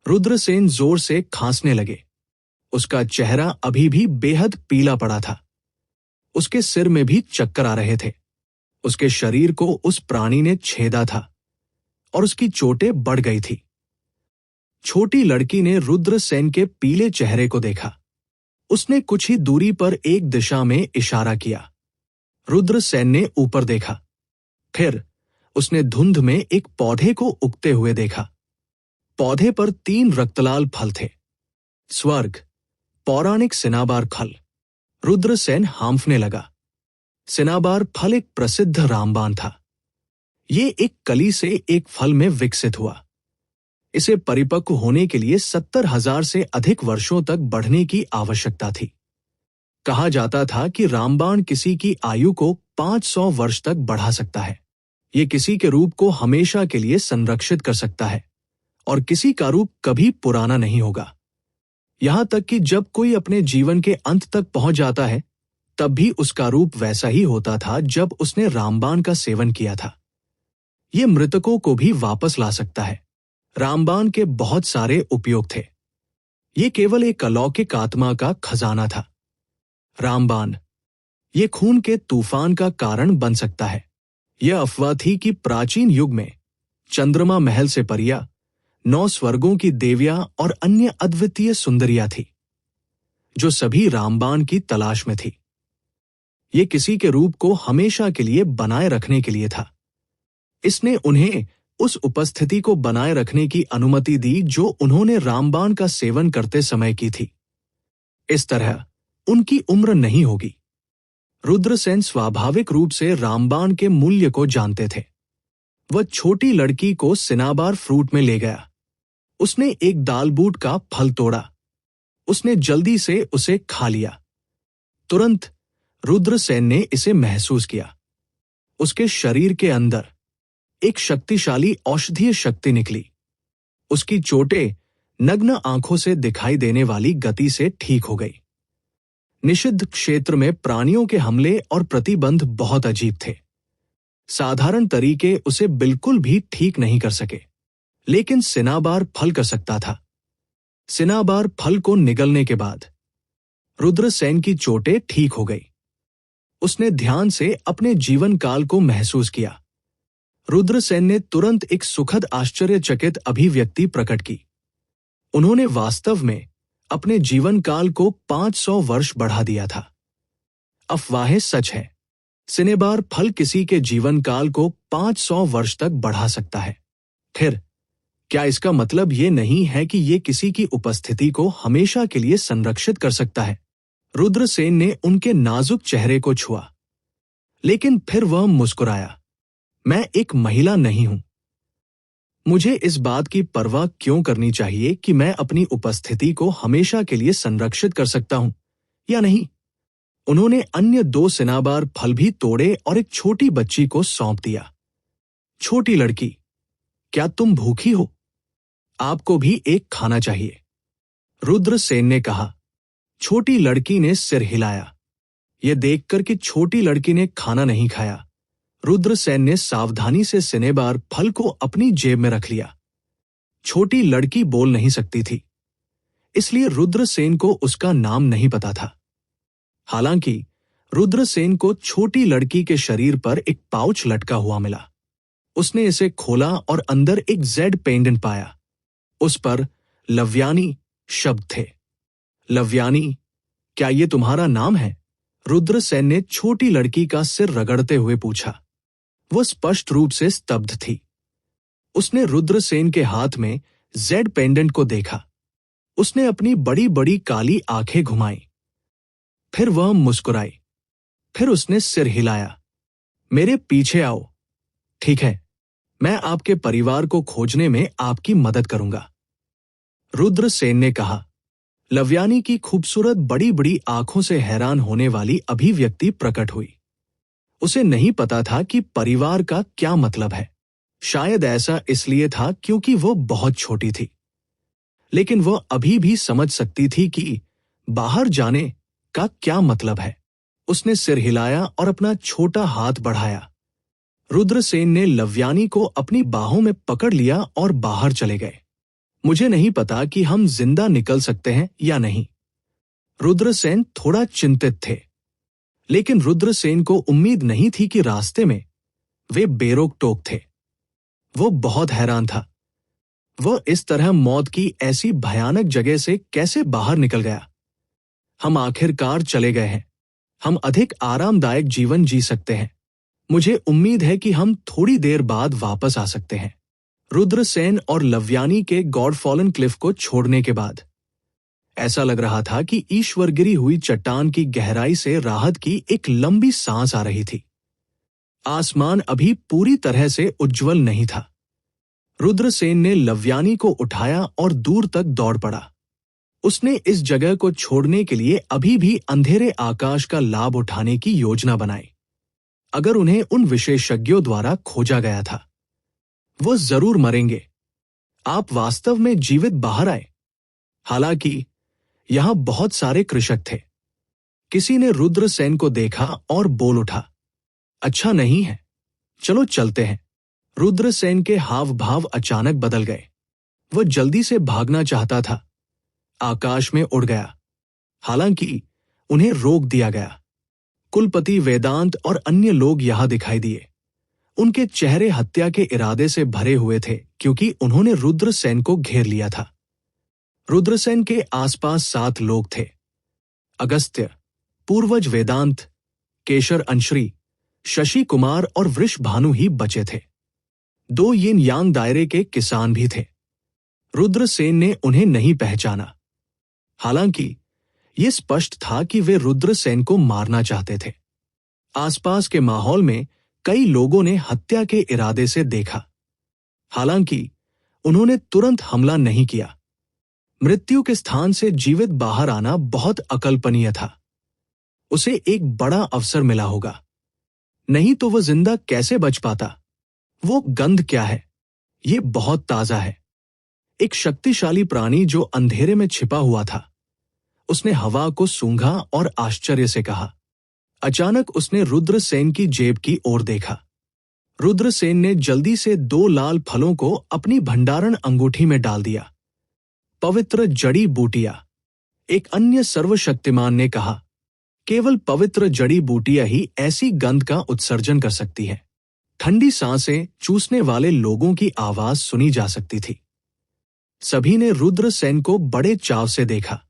रुद्रसेन जोर से खांसने लगे। उसका चेहरा अभी भी बेहद पीला पड़ा था। उसके सिर में भी चक्कर आ रहे थे। उसके शरीर को उस प्राणी ने छेदा था और उसकी चोटें बढ़ गई थी। छोटी लड़की ने रुद्रसेन के पीले चेहरे को देखा। उसने कुछ ही दूरी पर एक दिशा में इशारा किया। रुद्रसेन ने ऊपर देखा। फिर उसने धुंध में एक पौधे को उगते हुए देखा। पौधे पर 3 रक्तलाल फल थे। स्वर्ग, पौराणिक सिनाबार फल। रुद्रसेन हांफने लगा। सिनाबार फल एक प्रसिद्ध रामबाण था। ये एक कली से एक फल में विकसित हुआ। इसे परिपक्व होने के लिए 70,000 से अधिक वर्षों तक बढ़ने की आवश्यकता थी। कहा जाता था कि रामबाण किसी की आयु को 500 वर्ष तक बढ़ा सकता है। ये किसी के रूप को हमेशा के लिए संरक्षित कर सकता है और किसी का रूप कभी पुराना नहीं होगा। यहां तक कि जब कोई अपने जीवन के अंत तक पहुंच जाता है, तब भी उसका रूप वैसा ही होता था जब उसने रामबाण का सेवन किया था। ये मृतकों को भी वापस ला सकता है। रामबाण के बहुत सारे उपयोग थे। ये केवल एक अलौकिक आत्मा का खजाना था। रामबाण, ये खून के तूफान का कारण बन सकता है। यह अफवाह थी कि प्राचीन युग में चंद्रमा महल से परियां 9 स्वर्गों की देवियां और अन्य अद्वितीय सुंदरियां थी, जो सभी रामबाण की तलाश में थी। ये किसी के रूप को हमेशा के लिए बनाए रखने के लिए था। इसने उन्हें उस उपस्थिति को बनाए रखने की अनुमति दी जो उन्होंने रामबाण का सेवन करते समय की थी। इस तरह उनकी उम्र नहीं होगी। रुद्रसेन स्वाभाविक रूप से रामबाण के मूल्य को जानते थे। वह छोटी लड़की को सिनाबार फ्रूट में ले गया। उसने एक दालबूट का फल तोड़ा। उसने जल्दी से उसे खा लिया। तुरंत रुद्रसेन ने इसे महसूस किया। उसके शरीर के अंदर एक शक्तिशाली औषधीय शक्ति निकली। उसकी चोटें नग्न आंखों से दिखाई देने वाली गति से ठीक हो गई। निषिद्ध क्षेत्र में प्राणियों के हमले और प्रतिबंध बहुत अजीब थे। साधारण तरीके उसे बिल्कुल भी ठीक नहीं कर सके, लेकिन सिनाबार फल कर सकता था। सिनाबार फल को निगलने के बाद रुद्रसेन की चोटें ठीक हो गई। उसने ध्यान से अपने जीवन काल को महसूस किया। रुद्रसेन ने तुरंत एक सुखद आश्चर्यचकित अभिव्यक्ति प्रकट की। उन्होंने वास्तव में अपने जीवन काल को 500 वर्ष बढ़ा दिया था। अफवाहें सच है। सिनेबार फल किसी के जीवन काल को 500 वर्ष तक बढ़ा सकता है। फिर क्या इसका मतलब ये नहीं है कि ये किसी की उपस्थिति को हमेशा के लिए संरक्षित कर सकता है? रुद्रसेन ने उनके नाजुक चेहरे को छुआ, लेकिन फिर वह मुस्कुराया। मैं एक महिला नहीं हूं। मुझे इस बात की परवाह क्यों करनी चाहिए कि मैं अपनी उपस्थिति को हमेशा के लिए संरक्षित कर सकता हूं या नहीं? उन्होंने अन्य 2 सिनाबार फल भी तोड़े और एक छोटी बच्ची को सौंप दिया। छोटी लड़की, क्या तुम भूखी हो? आपको भी एक खाना चाहिए, रुद्रसेन ने कहा। छोटी लड़की ने सिर हिलाया। यह देखकर कि छोटी लड़की ने खाना नहीं खाया, रुद्रसेन ने सावधानी से सिनेबार फल को अपनी जेब में रख लिया। छोटी लड़की बोल नहीं सकती थी, इसलिए रुद्रसेन को उसका नाम नहीं पता था। हालांकि रुद्रसेन को छोटी लड़की के शरीर पर एक पाउच लटका हुआ मिला। उसने इसे खोला और अंदर एक जेड पेंडेंट पाया। उस पर लव्यानी शब्द थे। लव्यानी, क्या ये तुम्हारा नाम है? रुद्रसेन ने छोटी लड़की का सिर रगड़ते हुए पूछा। वह स्पष्ट रूप से स्तब्ध थी। उसने रुद्रसेन के हाथ में जेड पेंडेंट को देखा। उसने अपनी बड़ी बड़ी काली आंखें घुमाई। फिर वह मुस्कुराई। फिर उसने सिर हिलाया। मेरे पीछे आओ। ठीक है, मैं आपके परिवार को खोजने में आपकी मदद करूंगा, रुद्रसेन ने कहा। लव्यानी की खूबसूरत बड़ी बड़ी आंखों से हैरान होने वाली अभिव्यक्ति प्रकट हुई। उसे नहीं पता था कि परिवार का क्या मतलब है। शायद ऐसा इसलिए था क्योंकि वो बहुत छोटी थी, लेकिन वह अभी भी समझ सकती थी कि बाहर जाने का क्या मतलब है। उसने सिर हिलाया और अपना छोटा हाथ बढ़ाया। रुद्रसेन ने लव्यानी को अपनी बाहों में पकड़ लिया और बाहर चले गए। मुझे नहीं पता कि हम जिंदा निकल सकते हैं या नहीं। रुद्रसेन थोड़ा चिंतित थे, लेकिन रुद्रसेन को उम्मीद नहीं थी कि रास्ते में वे बेरोक टोक थे। वो बहुत हैरान था। वह इस तरह मौत की ऐसी भयानक जगह से कैसे बाहर निकल गया। हम आखिरकार चले गए हैं। हम अधिक आरामदायक जीवन जी सकते हैं। मुझे उम्मीद है कि हम थोड़ी देर बाद वापस आ सकते हैं। रुद्रसेन और लव्यानी के गॉडफॉलन क्लिफ को छोड़ने के बाद ऐसा लग रहा था कि ईश्वर गिरी हुई चट्टान की गहराई से राहत की एक लंबी सांस आ रही थी। आसमान अभी पूरी तरह से उज्जवल नहीं था। रुद्रसेन ने लव्यानी को उठाया और दूर तक दौड़ पड़ा। उसने इस जगह को छोड़ने के लिए अभी भी अंधेरे आकाश का लाभ उठाने की योजना बनाई। अगर उन्हें उन विशेषज्ञों द्वारा खोजा गया था, वो जरूर मरेंगे। आप वास्तव में जीवित बाहर आए। हालांकि यहां बहुत सारे कृषक थे। किसी ने रुद्रसेन को देखा और बोल उठा, अच्छा नहीं है, चलो चलते हैं। रुद्रसेन के हाव भाव अचानक बदल गए। वह जल्दी से भागना चाहता था। आकाश में उड़ गया। हालांकि उन्हें रोक दिया गया। कुलपति वेदांत और अन्य लोग यहां दिखाई दिए। उनके चेहरे हत्या के इरादे से भरे हुए थे क्योंकि उन्होंने रुद्रसेन को घेर लिया था। रुद्रसेन के आसपास 7 लोग थे। अगस्त्य, पूर्वज वेदांत, केशर अंश्री, शशि कुमार और वृषभानु ही बचे थे। 2 यिन यांग दायरे के किसान भी थे। रुद्रसेन ने उन्हें नहीं पहचाना। हालांकि यह स्पष्ट था कि वे रुद्रसेन को मारना चाहते थे। आसपास के माहौल में कई लोगों ने हत्या के इरादे से देखा। हालांकि उन्होंने तुरंत हमला नहीं किया। मृत्यु के स्थान से जीवित बाहर आना बहुत अकल्पनीय था। उसे एक बड़ा अवसर मिला होगा, नहीं तो वह जिंदा कैसे बच पाता। वो गंध क्या है? ये बहुत ताजा है। एक शक्तिशाली प्राणी जो अंधेरे में छिपा हुआ था। उसने हवा को सूंघा और आश्चर्य से कहा। अचानक उसने रुद्रसेन की जेब की ओर देखा। रुद्रसेन ने जल्दी से 2 लाल फलों को अपनी भंडारण अंगूठी में डाल दिया। पवित्र जड़ी बूटियां, एक अन्य सर्वशक्तिमान ने कहा। केवल पवित्र जड़ी बूटियां ही ऐसी गंध का उत्सर्जन कर सकती है। ठंडी सांसें चूसने वाले लोगों की आवाज सुनी जा सकती थी। सभी ने रुद्रसेन को बड़े चाव से देखा।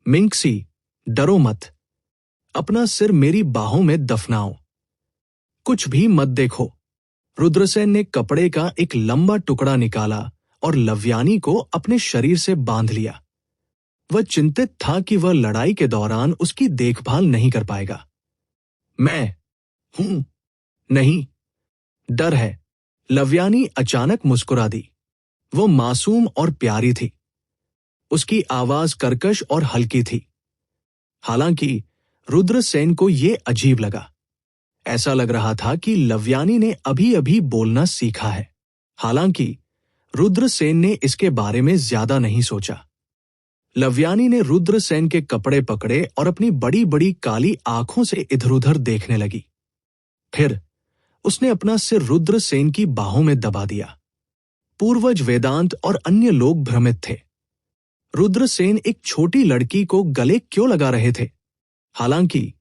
मिंकसी, डरो मत। अपना सिर मेरी बाहों में दफनाओ। कुछ भी मत देखो। रुद्रसेन ने कपड़े का एक लंबा टुकड़ा निकाला और लव्यानी को अपने शरीर से बांध लिया। वह चिंतित था कि वह लड़ाई के दौरान उसकी देखभाल नहीं कर पाएगा। मैं हूं। नहीं, डर है। लव्यानी अचानक मुस्कुरा दी। वो मासूम और प्यारी थी। उसकी आवाज कर्कश और हल्की थी। हालांकि रुद्रसेन को यह अजीब लगा। ऐसा लग रहा था कि लव्यानी ने अभी अभी बोलना सीखा है। हालांकि रुद्रसेन ने इसके बारे में ज्यादा नहीं सोचा। लव्यानी ने रुद्रसेन के कपड़े पकड़े और अपनी बड़ी बड़ी काली आंखों से इधर-उधर देखने लगी। फिर उसने अपना सिर रुद्रसेन की बाहों में दबा दिया। पूर्वज वेदांत और अन्य लोग भ्रमित थे। रुद्रसेन एक छोटी लड़की को गले क्यों लगा रहे थे? हालांकि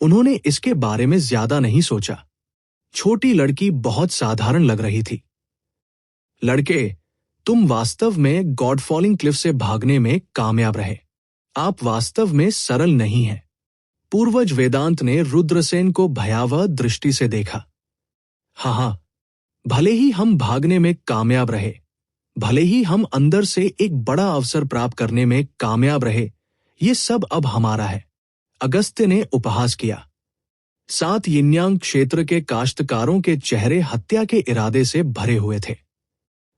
उन्होंने इसके बारे में ज्यादा नहीं सोचा। छोटी लड़की बहुत साधारण लग रही थी। लड़के, तुम वास्तव में गॉड फॉलिंग क्लिफ से भागने में कामयाब रहे। आप वास्तव में सरल नहीं हैं। पूर्वज वेदांत ने रुद्रसेन को भयावह दृष्टि से देखा। हाँ, भले ही हम भागने में कामयाब रहे, भले ही हम अंदर से एक बड़ा अवसर प्राप्त करने में कामयाब रहे, ये सब अब हमारा है। अगस्त्य ने उपहास किया। 7 यिन्यांग क्षेत्र के काश्तकारों के चेहरे हत्या के इरादे से भरे हुए थे।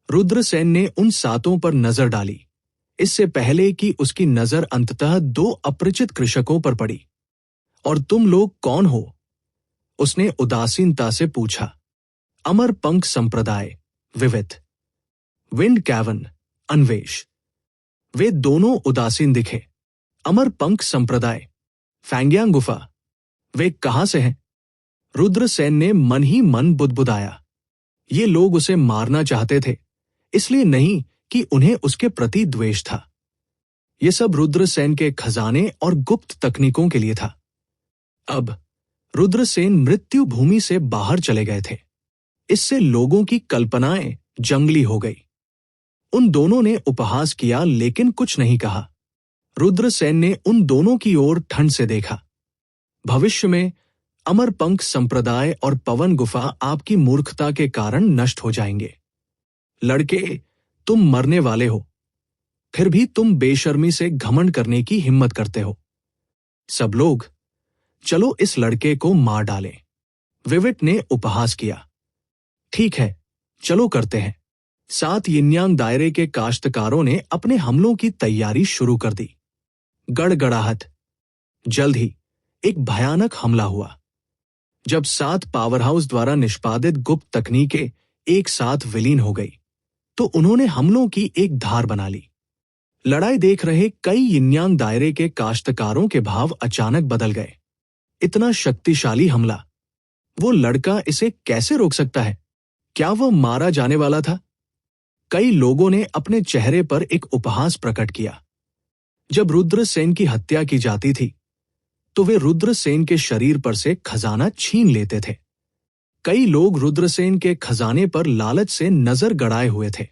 रुद्रसेन ने उन 7 पर नजर डाली, इससे पहले कि उसकी नजर अंततः 2 अपरिचित कृषकों पर पड़ी। और तुम लोग कौन हो? उसने उदासीनता से पूछा। अमर पंख संप्रदाय, विवित। विंड कैवन, अन्वेष। वे दोनों उदासीन दिखे। अमर पंख संप्रदाय, फैंग्यांग गुफा, वे कहां से हैं? रुद्रसेन ने मन ही मन बुदबुदाया। ये लोग उसे मारना चाहते थे, इसलिए नहीं कि उन्हें उसके प्रति द्वेष था। ये सब रुद्रसेन के खजाने और गुप्त तकनीकों के लिए था। अब रुद्रसेन मृत्यु भूमि से बाहर चले गए थे। इससे लोगों की कल्पनाएं जंगली हो गई। उन दोनों ने उपहास किया लेकिन कुछ नहीं कहा। रुद्रसेन ने उन दोनों की ओर ठंड से देखा। भविष्य में अमरपंख संप्रदाय और पवन गुफा आपकी मूर्खता के कारण नष्ट हो जाएंगे। लड़के, तुम मरने वाले हो, फिर भी तुम बेशर्मी से घमंड करने की हिम्मत करते हो। सब लोग, चलो इस लड़के को मार डालें। विविट ने उपहास किया। ठीक है, चलो करते हैं। 7 यिन्यांग दायरे के काश्तकारों ने अपने हमलों की तैयारी शुरू कर दी। गड़गड़ाहट। जल्द ही एक भयानक हमला हुआ। जब 7 पावर हाउस द्वारा निष्पादित गुप्त तकनीकें एक साथ विलीन हो गई, तो उन्होंने हमलों की एक धार बना ली। लड़ाई देख रहे कई यिन्यांग दायरे के काश्तकारों के भाव अचानक बदल गए। इतना शक्तिशाली हमला, वो लड़का इसे कैसे रोक सकता है? क्या वो मारा जाने वाला था? कई लोगों ने अपने चेहरे पर एक उपहास प्रकट किया। जब रुद्रसेन की हत्या की जाती थी, तो वे रुद्रसेन के शरीर पर से खजाना छीन लेते थे। कई लोग रुद्रसेन के खजाने पर लालच से नजर गड़ाए हुए थे।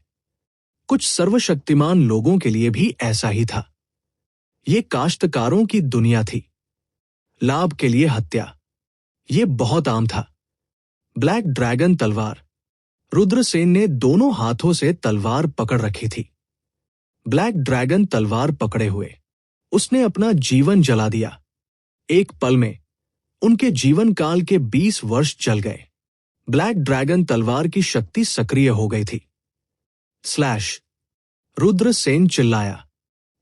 कुछ सर्वशक्तिमान लोगों के लिए भी ऐसा ही था। ये काश्तकारों की दुनिया थी। लाभ के लिए हत्या, ये बहुत आम था। ब्लैक ड्रैगन तलवार। रुद्रसेन ने दोनों हाथों से तलवार पकड़ रखी थी। ब्लैक ड्रैगन तलवार पकड़े हुए उसने अपना जीवन जला दिया। एक पल में उनके जीवन काल के 20 वर्ष जल गए। ब्लैक ड्रैगन तलवार की शक्ति सक्रिय हो गई थी। स्लैश। रुद्रसेन चिल्लाया।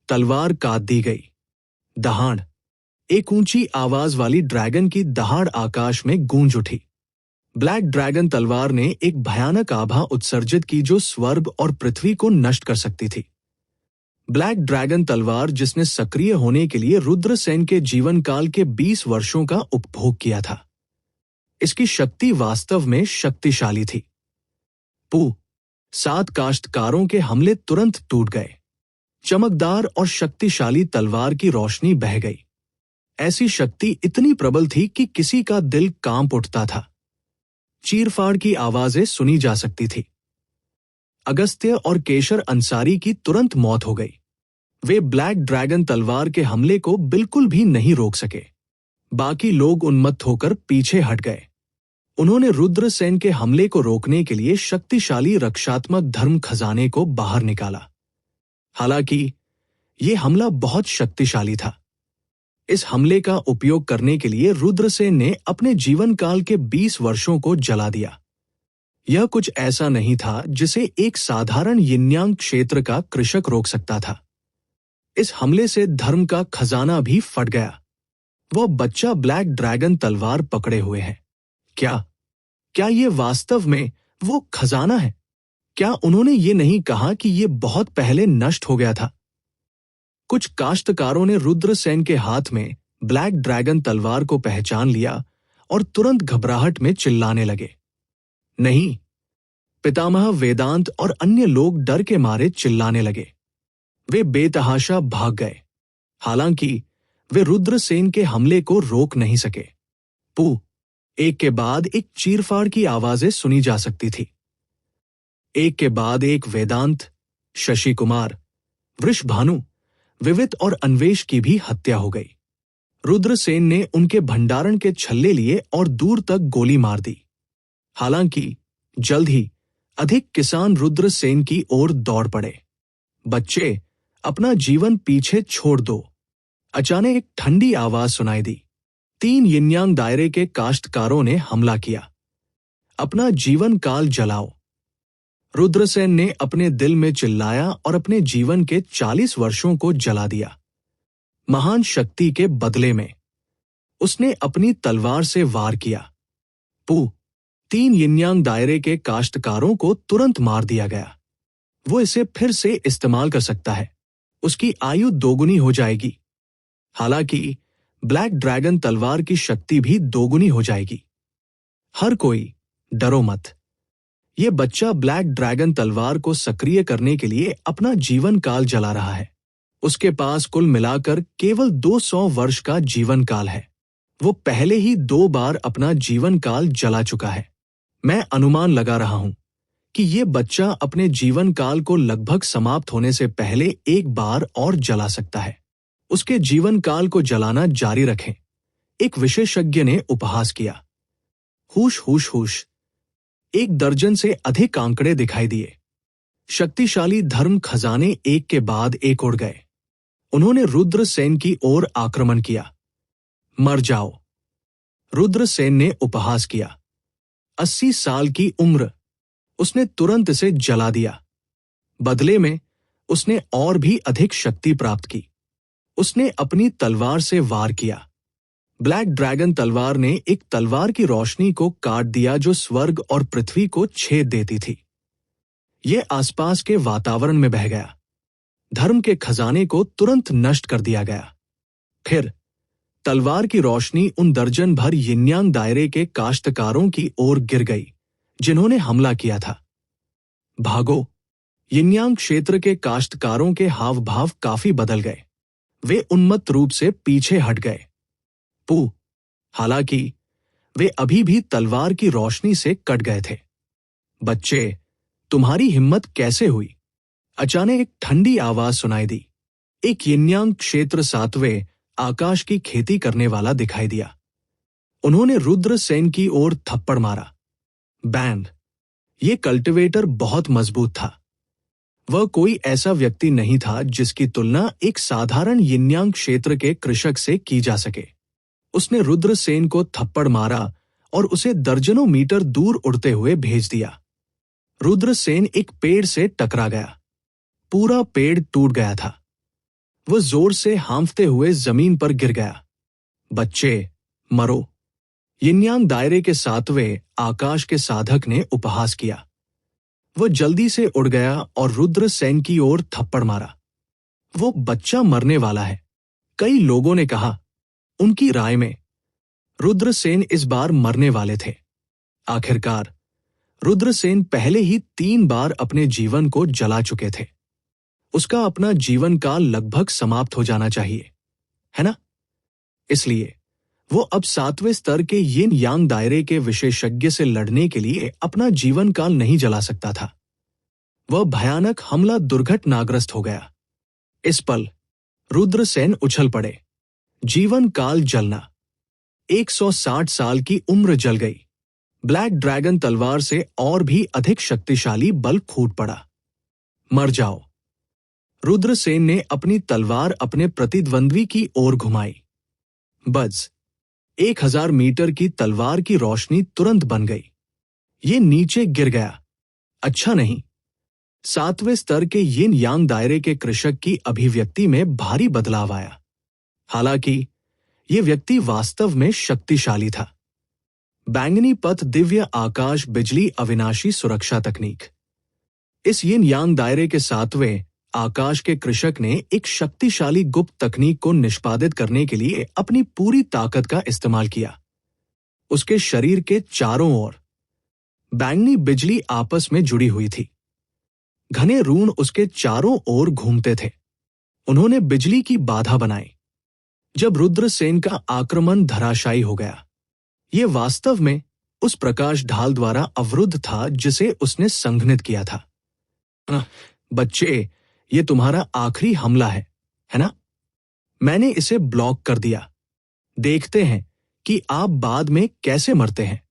तलवार काट दी गई। दहाड़। एक ऊंची आवाज वाली ड्रैगन की दहाड़ आकाश में गूंज उठी। ब्लैक ड्रैगन तलवार ने एक भयानक आभा उत्सर्जित की जो स्वर्ग और पृथ्वी को नष्ट कर सकती थी। ब्लैक ड्रैगन तलवार जिसने सक्रिय होने के लिए रुद्रसेन के जीवन काल के 20 वर्षों का उपभोग किया था। इसकी शक्ति वास्तव में शक्तिशाली थी। 7 काश्तकारों के हमले तुरंत टूट गए। चमकदार और शक्तिशाली तलवार की रोशनी बह गई। ऐसी शक्ति इतनी प्रबल थी कि किसी का दिल कांप उठता था। चीरफाड़ की आवाजें सुनी जा सकती थी। अगस्त्य और केशर अंसारी की तुरंत मौत हो गई। वे ब्लैक ड्रैगन तलवार के हमले को बिल्कुल भी नहीं रोक सके। बाकी लोग उन्मत्त होकर पीछे हट गए। उन्होंने रुद्रसेन के हमले को रोकने के लिए शक्तिशाली रक्षात्मक धर्म खजाने को बाहर निकाला। हालांकि यह हमला बहुत शक्तिशाली था। इस हमले का उपयोग करने के लिए रुद्रसेन ने अपने जीवन काल के 20 वर्षों को जला दिया। यह कुछ ऐसा नहीं था जिसे एक साधारण यिन्यांग क्षेत्र का कृषक रोक सकता था। इस हमले से धर्म का खजाना भी फट गया। वह बच्चा ब्लैक ड्रैगन तलवार पकड़े हुए है। क्या ये वास्तव में वो खजाना है? क्या उन्होंने ये नहीं कहा कि ये बहुत पहले नष्ट हो गया था? कुछ काश्तकारों ने रुद्रसेन के हाथ में ब्लैक ड्रैगन तलवार को पहचान लिया और तुरंत घबराहट में चिल्लाने लगे। नहीं, पितामह वेदांत और अन्य लोग डर के मारे चिल्लाने लगे। वे बेतहाशा भाग गए। हालांकि वे रुद्रसेन के हमले को रोक नहीं सके। पू, एक के बाद एक चीरफाड़ की आवाजें सुनी जा सकती थी। एक के बाद एक वेदांत, शशि कुमार, वृषभानु, विवित और अन्वेष की भी हत्या हो गई। रुद्रसेन ने उनके भंडारण के छल्ले लिए और दूर तक गोली मार दी। हालांकि जल्द ही अधिक किसान रुद्रसेन की ओर दौड़ पड़े। बच्चे, अपना जीवन पीछे छोड़ दो। अचानक एक ठंडी आवाज सुनाई दी। 3 यिनयांग दायरे के काश्तकारों ने हमला किया। अपना जीवन काल जलाओ। रुद्रसेन ने अपने दिल में चिल्लाया और अपने जीवन के 40 वर्षों को जला दिया। महान शक्ति के बदले में उसने अपनी तलवार से वार किया। पू, 3 यिनयांग दायरे के काश्तकारों को तुरंत मार दिया गया। वो इसे फिर से इस्तेमाल कर सकता है। उसकी आयु दोगुनी हो जाएगी। हालांकि ब्लैक ड्रैगन तलवार की शक्ति भी दोगुनी हो जाएगी। हर कोई डरो मत। ये बच्चा ब्लैक ड्रैगन तलवार को सक्रिय करने के लिए अपना जीवन काल जला रहा है। उसके पास कुल मिलाकर केवल 200 वर्ष का जीवन काल है। वो पहले ही 2 बार अपना जीवन काल जला चुका है। मैं अनुमान लगा रहा हूं कि ये बच्चा अपने जीवन काल को लगभग समाप्त होने से पहले 1 बार और जला सकता है। उसके जीवन काल को जलाना जारी रखें, एक विशेषज्ञ ने उपहास किया। हुश हुश हुश। 1 दर्जन से अधिक आंकड़े दिखाई दिए। शक्तिशाली धर्म खजाने एक के बाद एक उड़ गए। उन्होंने रुद्रसेन की ओर आक्रमण किया। मर जाओ, रुद्रसेन ने उपहास किया। 80 साल की उम्र। उसने तुरंत इसे जला दिया। बदले में उसने और भी अधिक शक्ति प्राप्त की। उसने अपनी तलवार से वार किया। ब्लैक ड्रैगन तलवार ने एक तलवार की रोशनी को काट दिया जो स्वर्ग और पृथ्वी को छेद देती थी। यह आसपास के वातावरण में बह गया। धर्म के खजाने को तुरंत नष्ट कर दिया गया। फिर तलवार की रोशनी उन दर्जन भर यिनयांग दायरे के काश्तकारों की ओर गिर गई जिन्होंने हमला किया था। भागो। यिनयांग क्षेत्र के काश्तकारों के हाव भाव काफी बदल गए। वे उन्मत्त रूप से पीछे हट गए। पू, हालांकि वे अभी भी तलवार की रोशनी से कट गए थे। बच्चे, तुम्हारी हिम्मत कैसे हुई? अचानक एक ठंडी आवाज सुनाई दी। एक यिनयांग क्षेत्र 7वें आकाश की खेती करने वाला दिखाई दिया। उन्होंने रुद्रसेन की ओर थप्पड़ मारा। बैंड। ये कल्टीवेटर बहुत मजबूत था। वह कोई ऐसा व्यक्ति नहीं था जिसकी तुलना एक साधारण यिनयांग क्षेत्र के कृषक से की जा सके। उसने रुद्रसेन को थप्पड़ मारा और उसे दर्जनों मीटर दूर उड़ते हुए भेज दिया। रुद्रसेन एक पेड़ से टकरा गया। पूरा पेड़ टूट गया था। वह जोर से हांफते हुए जमीन पर गिर गया। बच्चे, मरो। यिनयांग दायरे के 7वें आकाश के साधक ने उपहास किया। वह जल्दी से उड़ गया और रुद्रसेन की ओर थप्पड़ मारा। वो बच्चा मरने वाला है, कई लोगों ने कहा। उनकी राय में रुद्रसेन इस बार मरने वाले थे। आखिरकार रुद्रसेन पहले ही 3 बार अपने जीवन को जला चुके थे। उसका अपना जीवन काल लगभग समाप्त हो जाना चाहिए, है ना? इसलिए वो अब 7वें स्तर के यिन यांग दायरे के विशेषज्ञ से लड़ने के लिए अपना जीवन काल नहीं जला सकता था। वह भयानक हमला दुर्घटनाग्रस्त हो गया। इस पल रुद्रसेन उछल पड़े। जीवन काल जलना। 160 साल की उम्र जल गई। ब्लैक ड्रैगन तलवार से और भी अधिक शक्तिशाली बल फूट पड़ा। मर जाओ। रुद्रसेन ने अपनी तलवार अपने प्रतिद्वंद्वी की ओर घुमाई। बज। 1000 मीटर की तलवार की रोशनी तुरंत बन गई। ये नीचे गिर गया। अच्छा नहीं। 7वें स्तर के यिन यांग दायरे के कृषक की अभिव्यक्ति में भारी बदलाव आया। हालांकि ये व्यक्ति वास्तव में शक्तिशाली था। बैंगनी पथ, दिव्य आकाश, बिजली, अविनाशी सुरक्षा तकनीक। इस यिन यांग दायरे के 7वें आकाश के कृषक ने एक शक्तिशाली गुप्त तकनीक को निष्पादित करने के लिए अपनी पूरी ताकत का इस्तेमाल किया। उसके शरीर के चारों ओर बैंगनी बिजली आपस में जुड़ी हुई थी। घने रून उसके चारों ओर घूमते थे। उन्होंने बिजली की बाधा बनाई। जब रुद्रसेन का आक्रमण धराशायी हो गया, ये वास्तव में उस प्रकाश ढाल द्वारा अवरुद्ध था जिसे उसने संघनित किया था। बच्चे, ये तुम्हारा आखिरी हमला है ना? मैंने इसे ब्लॉक कर दिया। देखते हैं कि आप बाद में कैसे मरते हैं।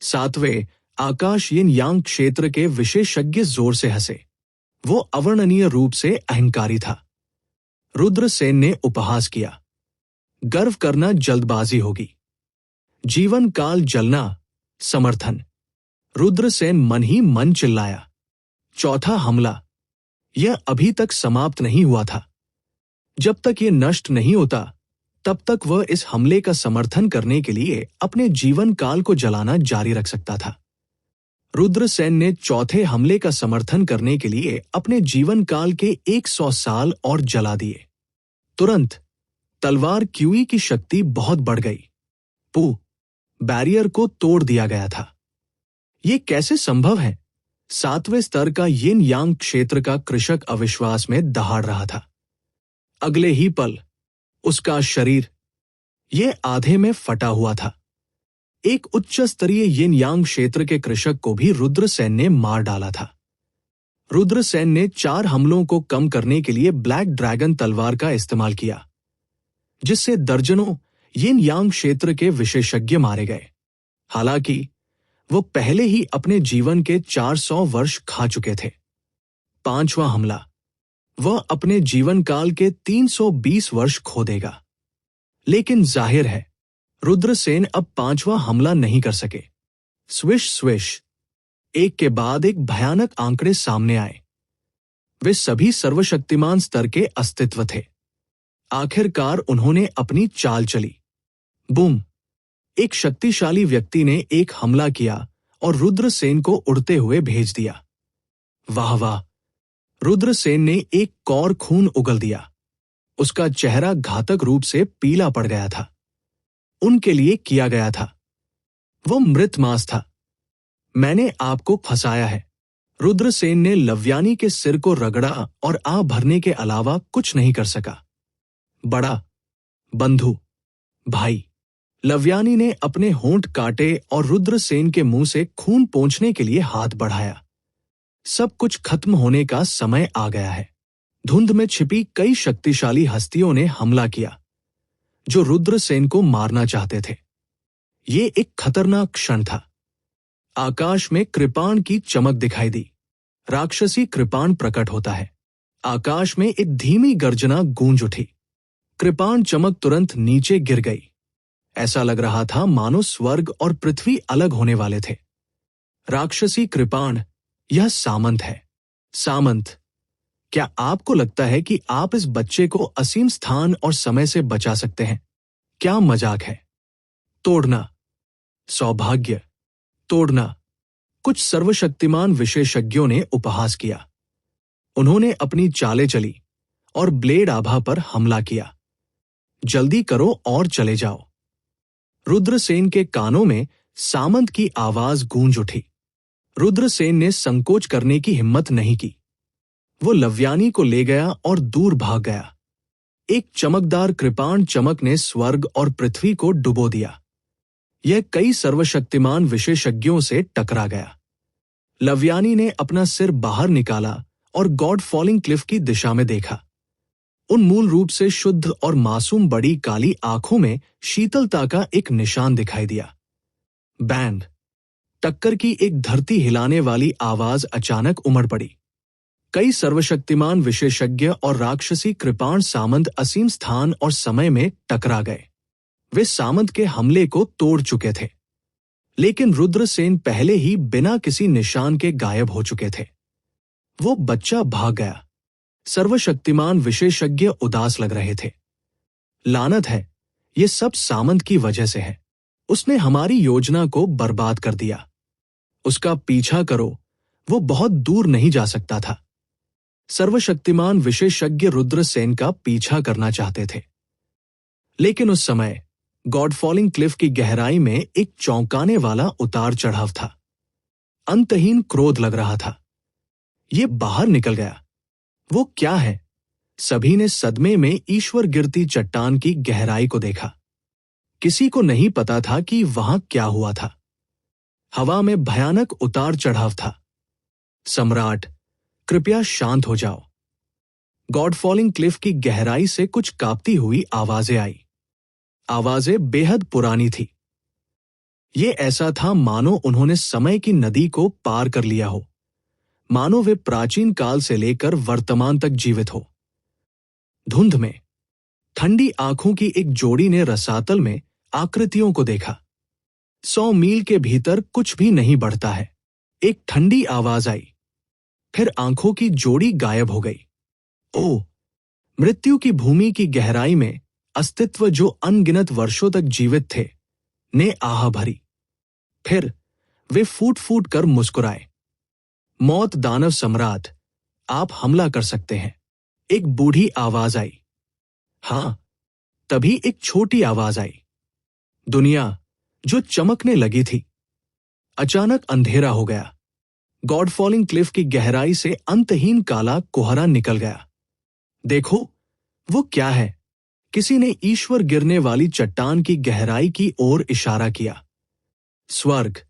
सातवें आकाश यिन यांग क्षेत्र के विशेषज्ञ जोर से हंसे। वो अवर्णनीय रूप से अहंकारी था। रुद्रसेन ने उपहास किया। गर्व करना जल्दबाजी होगी। जीवन काल जलना समर्थन। रुद्रसेन मन ही मन चिल्लाया। चौथा हमला, यह अभी तक समाप्त नहीं हुआ था। जब तक यह नष्ट नहीं होता, तब तक वह इस हमले का समर्थन करने के लिए अपने जीवन काल को जलाना जारी रख सकता था। रुद्रसेन ने चौथे हमले का समर्थन करने के लिए अपने जीवन काल के 100 साल और जला दिए। तुरंत तलवार क्यूई की शक्ति बहुत बढ़ गई। बैरियर को तोड़ दिया गया था। यह कैसे संभव है? 7वें स्तर का यिन यांग क्षेत्र का कृषक अविश्वास में दहाड़ रहा था। अगले ही पल उसका शरीर यह आधे में फटा हुआ था। एक उच्च स्तरीय यिन यांग क्षेत्र के कृषक को भी रुद्रसेन ने मार डाला था। रुद्रसेन ने 4 हमलों को कम करने के लिए ब्लैक ड्रैगन तलवार का इस्तेमाल किया, जिससे दर्जनों यिन यांग क्षेत्र के विशेषज्ञ मारे गए। हालांकि वो पहले ही अपने जीवन के 400 वर्ष खा चुके थे। 5वां हमला, वह अपने जीवन काल के 320 वर्ष खो देगा। लेकिन जाहिर है रुद्रसेन अब 5वां हमला नहीं कर सके। स्विश स्विश, एक के बाद एक भयानक आंकड़े सामने आए। वे सभी सर्वशक्तिमान स्तर के अस्तित्व थे। आखिरकार उन्होंने अपनी चाल चली। बूम! एक शक्तिशाली व्यक्ति ने एक हमला किया और रुद्रसेन को उड़ते हुए भेज दिया। वाह वाह! रुद्रसेन ने एक कौर खून उगल दिया। उसका चेहरा घातक रूप से पीला पड़ गया था। उनके लिए किया गया था। वो मृत मांस था। मैंने आपको फंसाया है। रुद्रसेन ने लव्यानी के सिर को रगड़ा और आ भरने के अलावा कुछ नहीं कर सका। बड़ा बंधु, भाई। लव्यानी ने अपने होंठ काटे और रुद्रसेन के मुंह से खून पोंछने के लिए हाथ बढ़ाया। सब कुछ खत्म होने का समय आ गया है। धुंध में छिपी कई शक्तिशाली हस्तियों ने हमला किया, जो रुद्रसेन को मारना चाहते थे। ये एक खतरनाक क्षण था। आकाश में कृपाण की चमक दिखाई दी। राक्षसी कृपाण प्रकट होता है। आकाश में एक धीमी गर्जना गूंज उठी। कृपाण चमक तुरंत नीचे गिर गई। ऐसा लग रहा था मानो स्वर्ग और पृथ्वी अलग होने वाले थे। राक्षसी कृपाण, यह सामंत है। सामंत, क्या आपको लगता है कि आप इस बच्चे को असीम स्थान और समय से बचा सकते हैं? क्या मजाक है? तोड़ना, सौभाग्य, तोड़ना। कुछ सर्वशक्तिमान विशेषज्ञों ने उपहास किया। उन्होंने अपनी चालें चली और ब्लेड आभा पर हमला किया। जल्दी करो और चले जाओ। रुद्रसेन के कानों में सामंत की आवाज गूंज उठी। रुद्रसेन ने संकोच करने की हिम्मत नहीं की। वो लव्यानी को ले गया और दूर भाग गया। एक चमकदार कृपाण चमक ने स्वर्ग और पृथ्वी को डुबो दिया। यह कई सर्वशक्तिमान विशेषज्ञों से टकरा गया। लव्यानी ने अपना सिर बाहर निकाला और गॉड फॉलिंग क्लिफ की दिशा में देखा। उन मूल रूप से शुद्ध और मासूम बड़ी काली आंखों में शीतलता का एक निशान दिखाई दिया। बैंड! टक्कर की एक धरती हिलाने वाली आवाज अचानक उमड़ पड़ी। कई सर्वशक्तिमान विशेषज्ञ और राक्षसी कृपाण सामंत असीम स्थान और समय में टकरा गए। वे सामंत के हमले को तोड़ चुके थे, लेकिन रुद्रसेन पहले ही बिना किसी निशान के गायब हो चुके थे। वो बच्चा भाग गया। सर्वशक्तिमान विशेषज्ञ उदास लग रहे थे। लानत है, ये सब सामंत की वजह से है। उसने हमारी योजना को बर्बाद कर दिया। उसका पीछा करो, वो बहुत दूर नहीं जा सकता था। सर्वशक्तिमान विशेषज्ञ रुद्रसेन का पीछा करना चाहते थे, लेकिन उस समय गॉड फॉलिंग क्लिफ की गहराई में एक चौंकाने वाला उतार चढ़ाव था। अंतहीन क्रोध लग रहा था। ये बाहर निकल गया। वो क्या है? सभी ने सदमे में ईश्वर गिरती चट्टान की गहराई को देखा। किसी को नहीं पता था कि वहां क्या हुआ था। हवा में भयानक उतार चढ़ाव था। सम्राट, कृपया शांत हो जाओ। गॉड फॉलिंग क्लिफ की गहराई से कुछ कांपती हुई आवाजें आई। आवाजें बेहद पुरानी थी। ये ऐसा था मानो उन्होंने समय की नदी को पार कर लिया हो, मानो वे प्राचीन काल से लेकर वर्तमान तक जीवित हो। धुंध में ठंडी आंखों की एक जोड़ी ने रसातल में आकृतियों को देखा। 100 मील के भीतर कुछ भी नहीं बढ़ता है। एक ठंडी आवाज आई, फिर आंखों की जोड़ी गायब हो गई। ओह! मृत्यु की भूमि की गहराई में अस्तित्व जो अनगिनत वर्षों तक जीवित थे ने आह भरी। फिर वे फूट फूट कर मुस्कुराए। मौत दानव सम्राट, आप हमला कर सकते हैं। एक बूढ़ी आवाज आई। हां, तभी एक छोटी आवाज आई। दुनिया जो चमकने लगी थी। अचानक अंधेरा हो गया। गॉड फॉलिंग क्लिफ की गहराई से अंतहीन काला कोहरा निकल गया। देखो, वो क्या है? किसी ने ईश्वर गिरने वाली चट्टान की गहराई की ओर इशारा किया। स्वर्ग,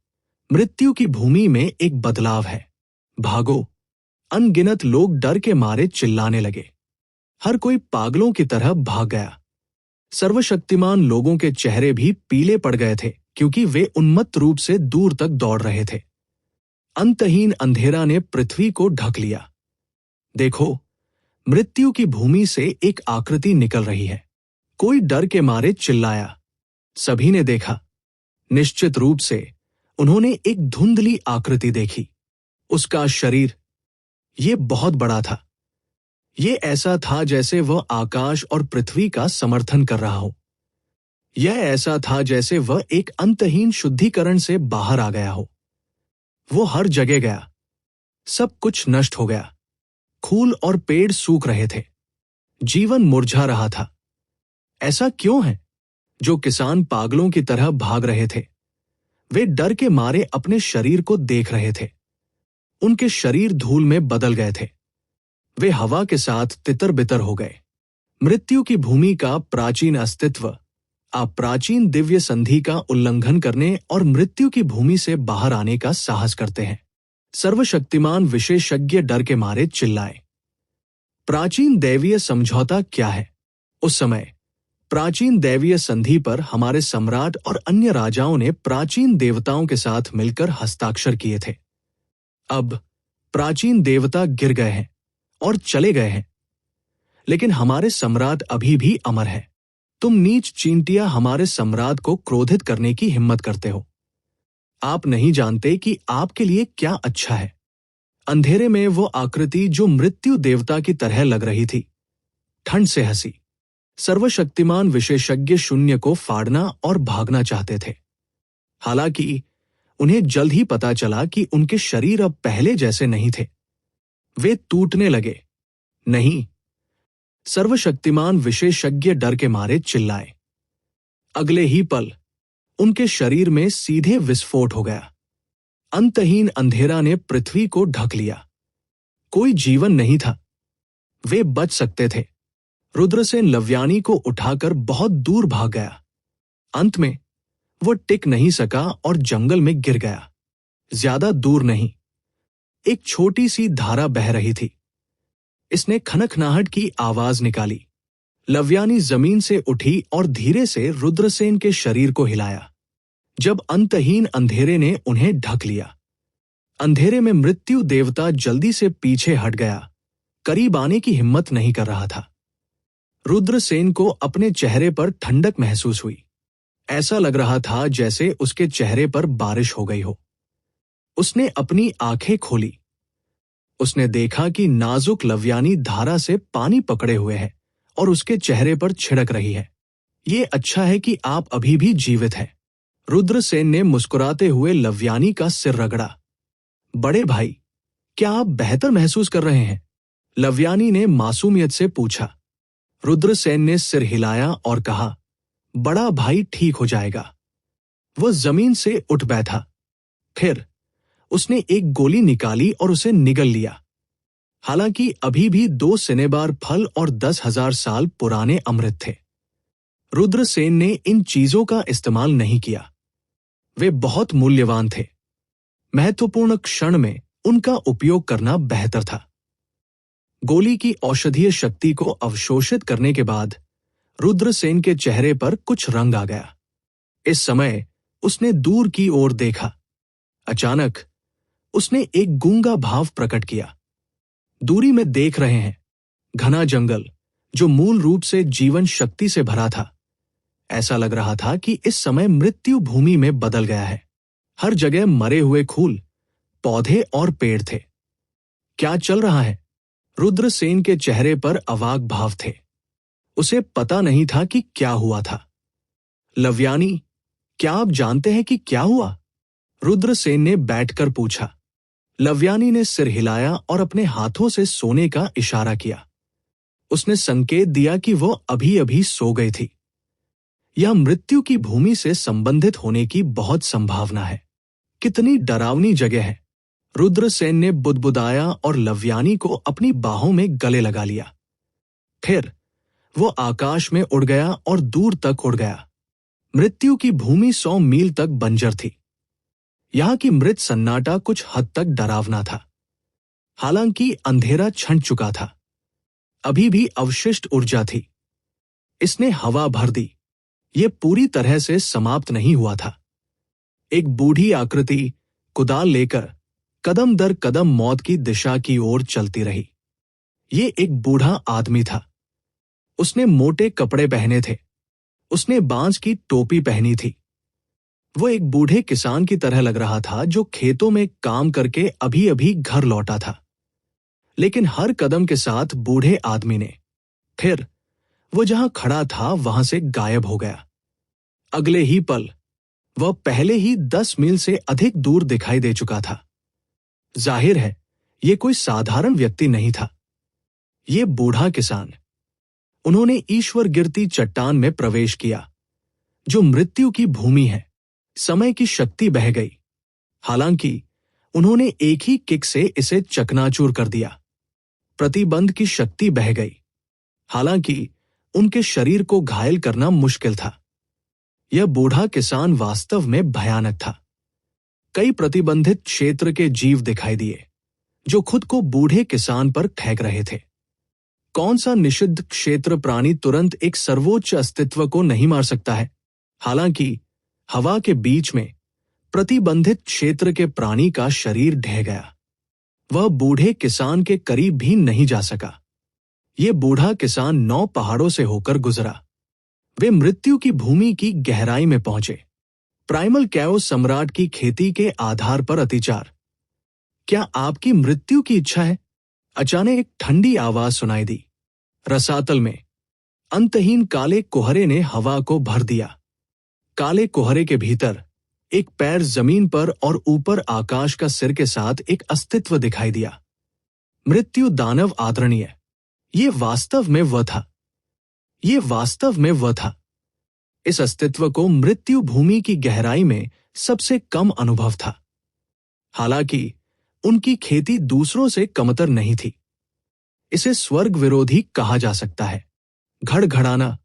मृत्यु की भूमि में एक बदलाव है। भागो! अनगिनत लोग डर के मारे चिल्लाने लगे। हर कोई पागलों की तरह भाग गया। सर्वशक्तिमान लोगों के चेहरे भी पीले पड़ गए थे क्योंकि वे उन्मत्त रूप से दूर तक दौड़ रहे थे। अंतहीन अंधेरा ने पृथ्वी को ढक लिया। देखो, मृत्यु की भूमि से एक आकृति निकल रही है। कोई डर के मारे चिल्लाया। सभी ने देखा। निश्चित रूप से उन्होंने एक धुंधली आकृति देखी। उसका शरीर, ये बहुत बड़ा था। ये ऐसा था जैसे वह आकाश और पृथ्वी का समर्थन कर रहा हो। यह ऐसा था जैसे वह एक अंतहीन शुद्धिकरण से बाहर आ गया हो। वो हर जगह गया। सब कुछ नष्ट हो गया। फूल और पेड़ सूख रहे थे। जीवन मुरझा रहा था। ऐसा क्यों है? जो किसान पागलों की तरह भाग रहे थे। वे डर के मारे अपने शरीर को देख रहे थे। उनके शरीर धूल में बदल गए थे। वे हवा के साथ तितर बितर हो गए। मृत्यु की भूमि का प्राचीन अस्तित्व आप प्राचीन दिव्य संधि का उल्लंघन करने और मृत्यु की भूमि से बाहर आने का साहस करते हैं। सर्वशक्तिमान विशेषज्ञ डर के मारे चिल्लाए। प्राचीन दैवीय समझौता क्या है? उस समय प्राचीन दैवीय संधि पर हमारे सम्राट और अन्य राजाओं ने प्राचीन देवताओं के साथ मिलकर हस्ताक्षर किए थे। अब प्राचीन देवता गिर गए हैं और चले गए हैं, लेकिन हमारे सम्राट अभी भी अमर है। तुम नीच चींटियां हमारे सम्राट को क्रोधित करने की हिम्मत करते हो। आप नहीं जानते कि आपके लिए क्या अच्छा है। अंधेरे में वो आकृति जो मृत्यु देवता की तरह लग रही थी, ठंड से हंसी। सर्वशक्तिमान विशेषज्ञ शून्य को फाड़ना और भागना चाहते थे। हालांकि उन्हें जल्द ही पता चला कि उनके शरीर अब पहले जैसे नहीं थे। वे टूटने लगे। नहीं, सर्वशक्तिमान विशेषज्ञ डर के मारे चिल्लाए। अगले ही पल उनके शरीर में सीधे विस्फोट हो गया। अंतहीन अंधेरा ने पृथ्वी को ढक लिया। कोई जीवन नहीं था। वे बच सकते थे। रुद्रसेन लव्यानी को उठाकर बहुत दूर भाग गया। अंत में वो टिक नहीं सका और जंगल में गिर गया। ज्यादा दूर नहीं, एक छोटी सी धारा बह रही थी। इसने खनखनाहट की आवाज निकाली। लव्यानी जमीन से उठी और धीरे से रुद्रसेन के शरीर को हिलाया। जब अंतहीन अंधेरे ने उन्हें ढक लिया, अंधेरे में मृत्यु देवता जल्दी से पीछे हट गया। करीब आने की हिम्मत नहीं कर रहा था। रुद्रसेन को अपने चेहरे पर ठंडक महसूस हुई। ऐसा लग रहा था जैसे उसके चेहरे पर बारिश हो गई हो। उसने अपनी आंखें खोली। उसने देखा कि नाजुक लव्यानी धारा से पानी पकड़े हुए है और उसके चेहरे पर छिड़क रही है। ये अच्छा है कि आप अभी भी जीवित हैं। रुद्रसेन ने मुस्कुराते हुए लव्यानी का सिर रगड़ा। बड़े भाई, क्या आप बेहतर महसूस कर रहे हैं? लव्यानी ने मासूमियत से पूछा। रुद्रसेन ने सिर हिलाया और कहा, बड़ा भाई ठीक हो जाएगा। वह जमीन से उठ बैठा। फिर उसने एक गोली निकाली और उसे निगल लिया। हालांकि अभी भी 2 सिनेबार फल और 10,000 साल पुराने अमृत थे। रुद्रसेन ने इन चीजों का इस्तेमाल नहीं किया। वे बहुत मूल्यवान थे। महत्वपूर्ण क्षण में उनका उपयोग करना बेहतर था। गोली की औषधीय शक्ति को अवशोषित करने के बाद रुद्रसेन के चेहरे पर कुछ रंग आ गया। इस समय उसने दूर की ओर देखा। अचानक उसने एक गूंगा भाव प्रकट किया। दूरी में देख रहे हैं, घना जंगल जो मूल रूप से जीवन शक्ति से भरा था। ऐसा लग रहा था कि इस समय मृत्यु भूमि में बदल गया है। हर जगह मरे हुए फूल, पौधे और पेड़ थे। क्या चल रहा है? रुद्रसेन के चेहरे पर अवाक भाव थे। उसे पता नहीं था कि क्या हुआ था। लव्यानी, क्या आप जानते हैं कि क्या हुआ? रुद्रसेन ने बैठकर पूछा। लव्यानी ने सिर हिलाया और अपने हाथों से सोने का इशारा किया। उसने संकेत दिया कि वो अभी अभी सो गई थी। यह मृत्यु की भूमि से संबंधित होने की बहुत संभावना है। कितनी डरावनी जगह है। रुद्रसेन ने बुदबुदाया और लव्यानी को अपनी बाहों में गले लगा लिया। फिर वो आकाश में उड़ गया और दूर तक उड़ गया। मृत्यु की भूमि 100 मील तक बंजर थी। यहां की मृत सन्नाटा कुछ हद तक डरावना था। हालांकि अंधेरा छंट चुका था, अभी भी अवशिष्ट ऊर्जा थी। इसने हवा भर दी। ये पूरी तरह से समाप्त नहीं हुआ था। एक बूढ़ी आकृति कुदाल लेकर कदम दर कदम मौत की दिशा की ओर चलती रही। ये एक बूढ़ा आदमी था। उसने मोटे कपड़े पहने थे। उसने बांस की टोपी पहनी थी। वो एक बूढ़े किसान की तरह लग रहा था जो खेतों में काम करके अभी अभी घर लौटा था। लेकिन हर कदम के साथ बूढ़े आदमी ने फिर वो जहां खड़ा था वहां से गायब हो गया। अगले ही पल वह पहले ही 10 मील से अधिक दूर दिखाई दे चुका था। जाहिर है ये कोई साधारण व्यक्ति नहीं था। ये बूढ़ा किसान। उन्होंने ईश्वर गिरती चट्टान में प्रवेश किया, जो मृत्यु की भूमि है। समय की शक्ति बह गई। हालांकि उन्होंने एक ही किक से इसे चकनाचूर कर दिया। प्रतिबंध की शक्ति बह गई। हालांकि उनके शरीर को घायल करना मुश्किल था। यह बूढ़ा किसान वास्तव में भयानक था। कई प्रतिबंधित क्षेत्र के जीव दिखाई दिए, जो खुद को बूढ़े किसान पर फेंक रहे थे। कौन सा निषिद्ध क्षेत्र प्राणी तुरंत एक सर्वोच्च अस्तित्व को नहीं मार सकता है? हालांकि हवा के बीच में प्रतिबंधित क्षेत्र के प्राणी का शरीर ढह गया। वह बूढ़े किसान के करीब भी नहीं जा सका। ये बूढ़ा किसान 9 पहाड़ों से होकर गुजरा। वे मृत्यु की भूमि की गहराई में पहुंचे। प्राइमल कैओस सम्राट की खेती के आधार पर अतिचार। क्या आपकी मृत्यु की इच्छा है? अचानक एक ठंडी आवाज सुनाई दी। रसातल में अंतहीन काले कोहरे ने हवा को भर दिया। काले कोहरे के भीतर एक पैर जमीन पर और ऊपर आकाश का सिर के साथ एक अस्तित्व दिखाई दिया। मृत्यु दानव आदरणीय। ये वास्तव में वह था। ये वास्तव में वह था। इस अस्तित्व को मृत्यु भूमि की गहराई में सबसे कम अनुभव था। हालांकि उनकी खेती दूसरों से कमतर नहीं थी। इसे स्वर्ग विरोधी कहा जा सकता है। घड़घड़ाना।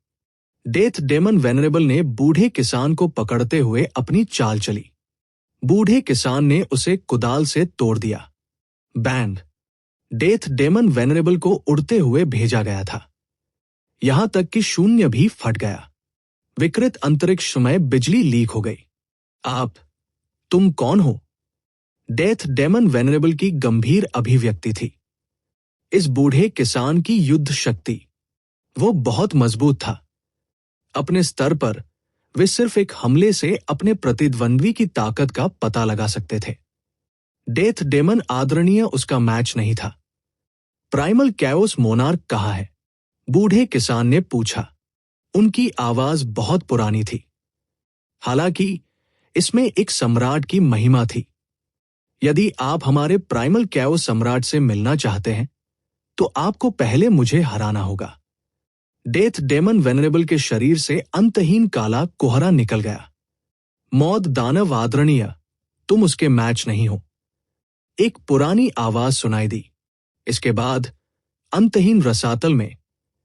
डेथ डेमन वेनरेबल ने बूढ़े किसान को पकड़ते हुए अपनी चाल चली। बूढ़े किसान ने उसे कुदाल से तोड़ दिया। बैंड। डेथ डेमन वेनरेबल को उड़ते हुए भेजा गया था। यहां तक कि शून्य भी फट गया। विकृत अंतरिक्ष में बिजली लीक हो गई। तुम कौन हो? डेथ डेमन वेनरेबल की गंभीर अभिव्यक्ति थी। इस बूढ़े किसान की युद्ध शक्ति। वो बहुत मजबूत था। अपने स्तर पर वे सिर्फ एक हमले से अपने प्रतिद्वंद्वी की ताकत का पता लगा सकते थे। डेथ डेमन आदरणीय उसका मैच नहीं था। प्राइमल कैओस मोनार्क कहाँ है? बूढ़े किसान ने पूछा। उनकी आवाज बहुत पुरानी थी। हालांकि इसमें एक सम्राट की महिमा थी। यदि आप हमारे प्राइमल कैओस सम्राट से मिलना चाहते हैं, तो आपको पहले मुझे हराना होगा। डेथ डेमन वेनरेबल के शरीर से अंतहीन काला कोहरा निकल गया। मौत दानव आदरणीय, तुम उसके मैच नहीं हो। एक पुरानी आवाज सुनाई दी। इसके बाद अंतहीन रसातल में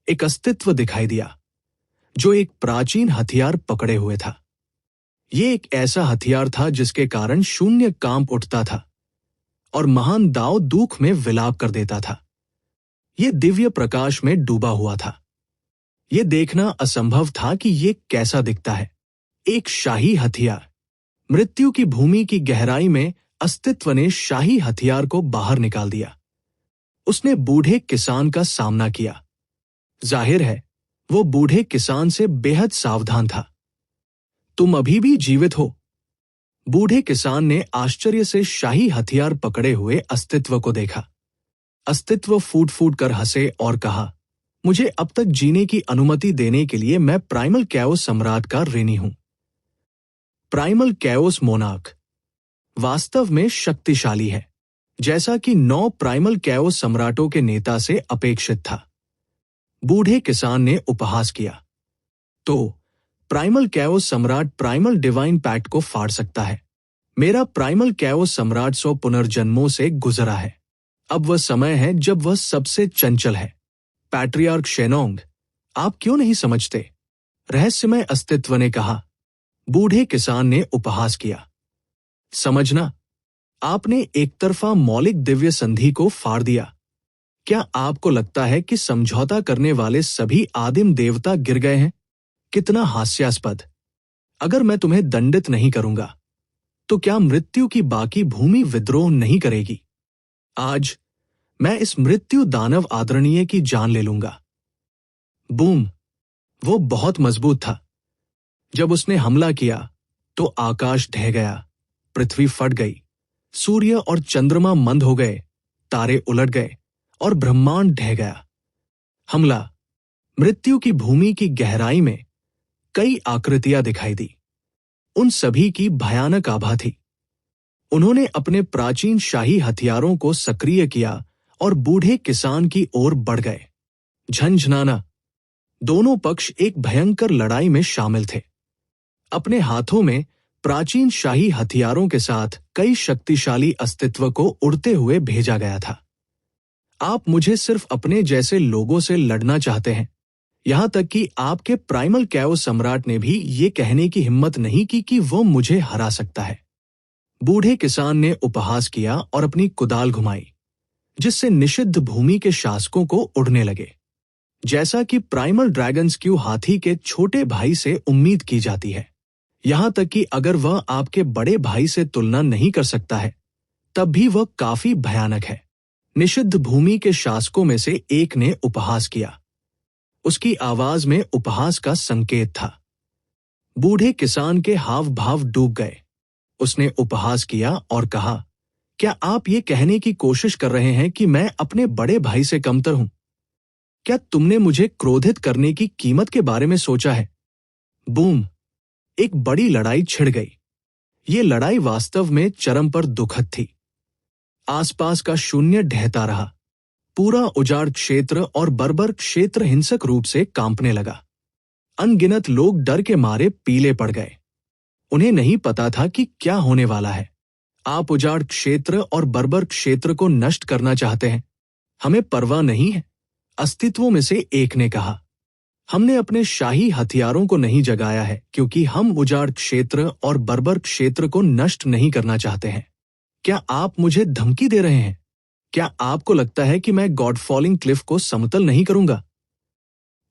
एक अस्तित्व दिखाई दिया जो एक प्राचीन हथियार पकड़े हुए था। ये एक ऐसा हथियार था जिसके कारण शून्य कांप उठता था और महान दाव दुख में विलाप कर देता था। ये दिव्य प्रकाश में डूबा हुआ था। ये देखना असंभव था कि ये कैसा दिखता है। एक शाही हथियार। मृत्यु की भूमि की गहराई में अस्तित्व ने शाही हथियार को बाहर निकाल दिया। उसने बूढ़े किसान का सामना किया। जाहिर है वो बूढ़े किसान से बेहद सावधान था। तुम अभी भी जीवित हो? बूढ़े किसान ने आश्चर्य से शाही हथियार पकड़े हुए अस्तित्व को देखा। अस्तित्व फूट फूट कर हंसे और कहा, मुझे अब तक जीने की अनुमति देने के लिए मैं प्राइमल कैओस सम्राट का ऋणी हूं। प्राइमल कैओस मोनार्क वास्तव में शक्तिशाली है, जैसा कि 9 प्राइमल कैओस सम्राटों के नेता से अपेक्षित था। बूढ़े किसान ने उपहास किया। तो प्राइमल कैओस सम्राट प्राइमल डिवाइन पैक्ट को फाड़ सकता है। मेरा प्राइमल कैओस सम्राट 100 पुनर्जन्मों से गुजरा है। अब वह समय है जब वह सबसे चंचल है। पैट्रियार्क शेनोंग, आप क्यों नहीं समझते? रहस्यमय अस्तित्व ने कहा। बूढ़े किसान ने उपहास किया। समझना, आपने एक तरफा मौलिक दिव्य संधि को फाड़ दिया। क्या आपको लगता है कि समझौता करने वाले सभी आदिम देवता गिर गए हैं? कितना हास्यास्पद। अगर मैं तुम्हें दंडित नहीं करूंगा तो क्या मृत्यु की बाकी भूमि विद्रोह नहीं करेगी? आज मैं इस मृत्यु दानव आदरणीय की जान ले लूंगा। बूम। वो बहुत मजबूत था। जब उसने हमला किया तो आकाश ढह गया, पृथ्वी फट गई, सूर्य और चंद्रमा मंद हो गए, तारे उलट गए और ब्रह्मांड ढह गया। हमला। मृत्यु की भूमि की गहराई में कई आकृतियां दिखाई दी। उन सभी की भयानक आभा थी। उन्होंने अपने प्राचीन शाही हथियारों को सक्रिय किया और बूढ़े किसान की ओर बढ़ गए। झंझनाना। दोनों पक्ष एक भयंकर लड़ाई में शामिल थे। अपने हाथों में प्राचीन शाही हथियारों के साथ कई शक्तिशाली अस्तित्व को उड़ते हुए भेजा गया था। आप मुझे सिर्फ अपने जैसे लोगों से लड़ना चाहते हैं। यहां तक कि आपके प्राइमल कैओस सम्राट ने भी ये कहने की हिम्मत नहीं की कि वो मुझे हरा सकता है। बूढ़े किसान ने उपहास किया और अपनी कुदाल घुमाई, जिससे निषिद्ध भूमि के शासकों को उड़ने लगे, जैसा कि प्राइमल ड्रैगन्स क्यू हाथी के छोटे भाई से उम्मीद की जाती है। यहां तक कि अगर वह आपके बड़े भाई से तुलना नहीं कर सकता है, तब भी वह काफी भयानक है। निषिद्ध भूमि के शासकों में से एक ने उपहास किया। उसकी आवाज में उपहास का संकेत था। बूढ़े किसान के हाव भाव डूब गए। उसने उपहास किया और कहा, क्या आप ये कहने की कोशिश कर रहे हैं कि मैं अपने बड़े भाई से कमतर हूं? क्या तुमने मुझे क्रोधित करने की कीमत के बारे में सोचा है? बूम। एक बड़ी लड़ाई छिड़ गई। ये लड़ाई वास्तव में चरम पर दुखद थी। आसपास का शून्य ढहता रहा। पूरा उजाड़ क्षेत्र और बर्बर क्षेत्र हिंसक रूप से कांपने लगा। अनगिनत लोग डर के मारे पीले पड़ गए। उन्हें नहीं पता था कि क्या होने वाला है। आप उजाड़ क्षेत्र और बर्बर क्षेत्र को नष्ट करना चाहते हैं? हमें परवाह नहीं है, अस्तित्वों में से एक ने कहा। हमने अपने शाही हथियारों को नहीं जगाया है क्योंकि हम उजाड़ क्षेत्र और बर्बर क्षेत्र को नष्ट नहीं करना चाहते हैं। क्या आप मुझे धमकी दे रहे हैं? क्या आपको लगता है कि मैं गॉड फॉलिंग क्लिफ को समतल नहीं करूंगा?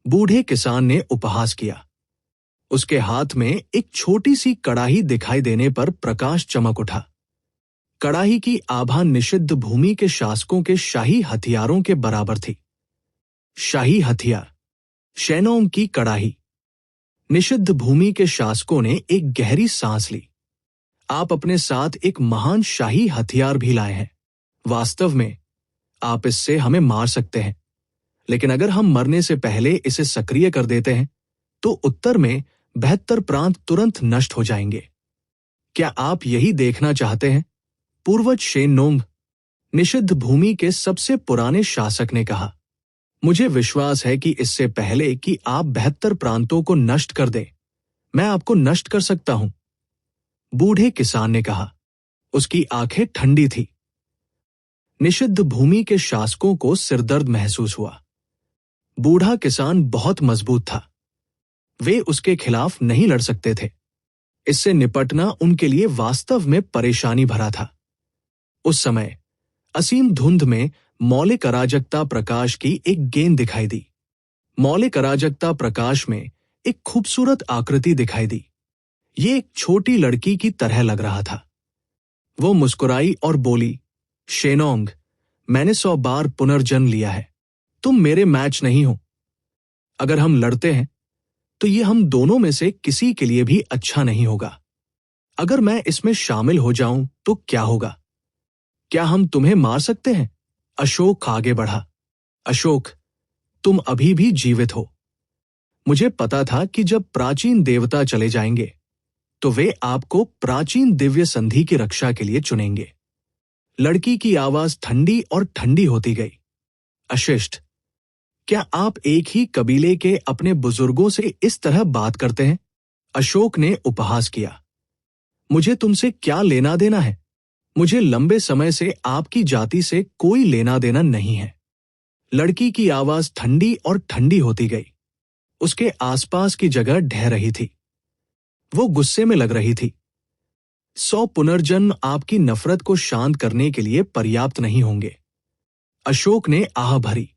बूढ़े किसान ने उपहास किया। उसके हाथ में एक छोटी सी कड़ाही दिखाई देने पर प्रकाश चमक उठा। कड़ाही की आभा निषिद्ध भूमि के शासकों के शाही हथियारों के बराबर थी। शाही हथियार, शेनोंग की कड़ाही। निषिद्ध भूमि के शासकों ने एक गहरी सांस ली। आप अपने साथ एक महान शाही हथियार भी लाए हैं। वास्तव में आप इससे हमें मार सकते हैं, लेकिन अगर हम मरने से पहले इसे सक्रिय कर देते हैं तो उत्तर में 72 प्रांत तुरंत नष्ट हो जाएंगे। क्या आप यही देखना चाहते हैं? पूर्वज शेनोंग, निषिद्ध भूमि के सबसे पुराने शासक ने कहा। मुझे विश्वास है कि इससे पहले कि आप 72 प्रांतों को नष्ट कर दें, मैं आपको नष्ट कर सकता हूं। बूढ़े किसान ने कहा। उसकी आंखें ठंडी थी। निषिद्ध भूमि के शासकों को सिरदर्द महसूस हुआ। बूढ़ा किसान बहुत मजबूत था। वे उसके खिलाफ नहीं लड़ सकते थे। इससे निपटना उनके लिए वास्तव में परेशानी भरा था। उस समय असीम धुंध में मौलिक अराजकता प्रकाश की एक गेंद दिखाई दी। मौलिक अराजकता प्रकाश में एक खूबसूरत आकृति दिखाई दी। ये एक छोटी लड़की की तरह लग रहा था। वो मुस्कुराई और बोली, शेनोंग, मैंने 100 बार पुनर्जन्म लिया है। तुम मेरे मैच नहीं हो। अगर हम लड़ते हैं तो ये हम दोनों में से किसी के लिए भी अच्छा नहीं होगा। अगर मैं इसमें शामिल हो जाऊं तो क्या होगा? क्या हम तुम्हें मार सकते हैं? अशोक आगे बढ़ा। अशोक, तुम अभी भी जीवित हो। मुझे पता था कि जब प्राचीन देवता चले जाएंगे तो वे आपको प्राचीन दिव्य संधि की रक्षा के लिए चुनेंगे। लड़की की आवाज ठंडी और ठंडी होती गई। अशिष्ट, क्या आप एक ही कबीले के अपने बुजुर्गों से इस तरह बात करते हैं? अशोक ने उपहास किया। मुझे तुमसे क्या लेना देना है? मुझे लंबे समय से आपकी जाति से कोई लेना देना नहीं है। लड़की की आवाज ठंडी और ठंडी होती गई। उसके आसपास की जगह ढह रही थी। वो गुस्से में लग रही थी। 100 पुनर्जन्म आपकी नफरत को शांत करने के लिए पर्याप्त नहीं होंगे। अशोक ने आह भरी।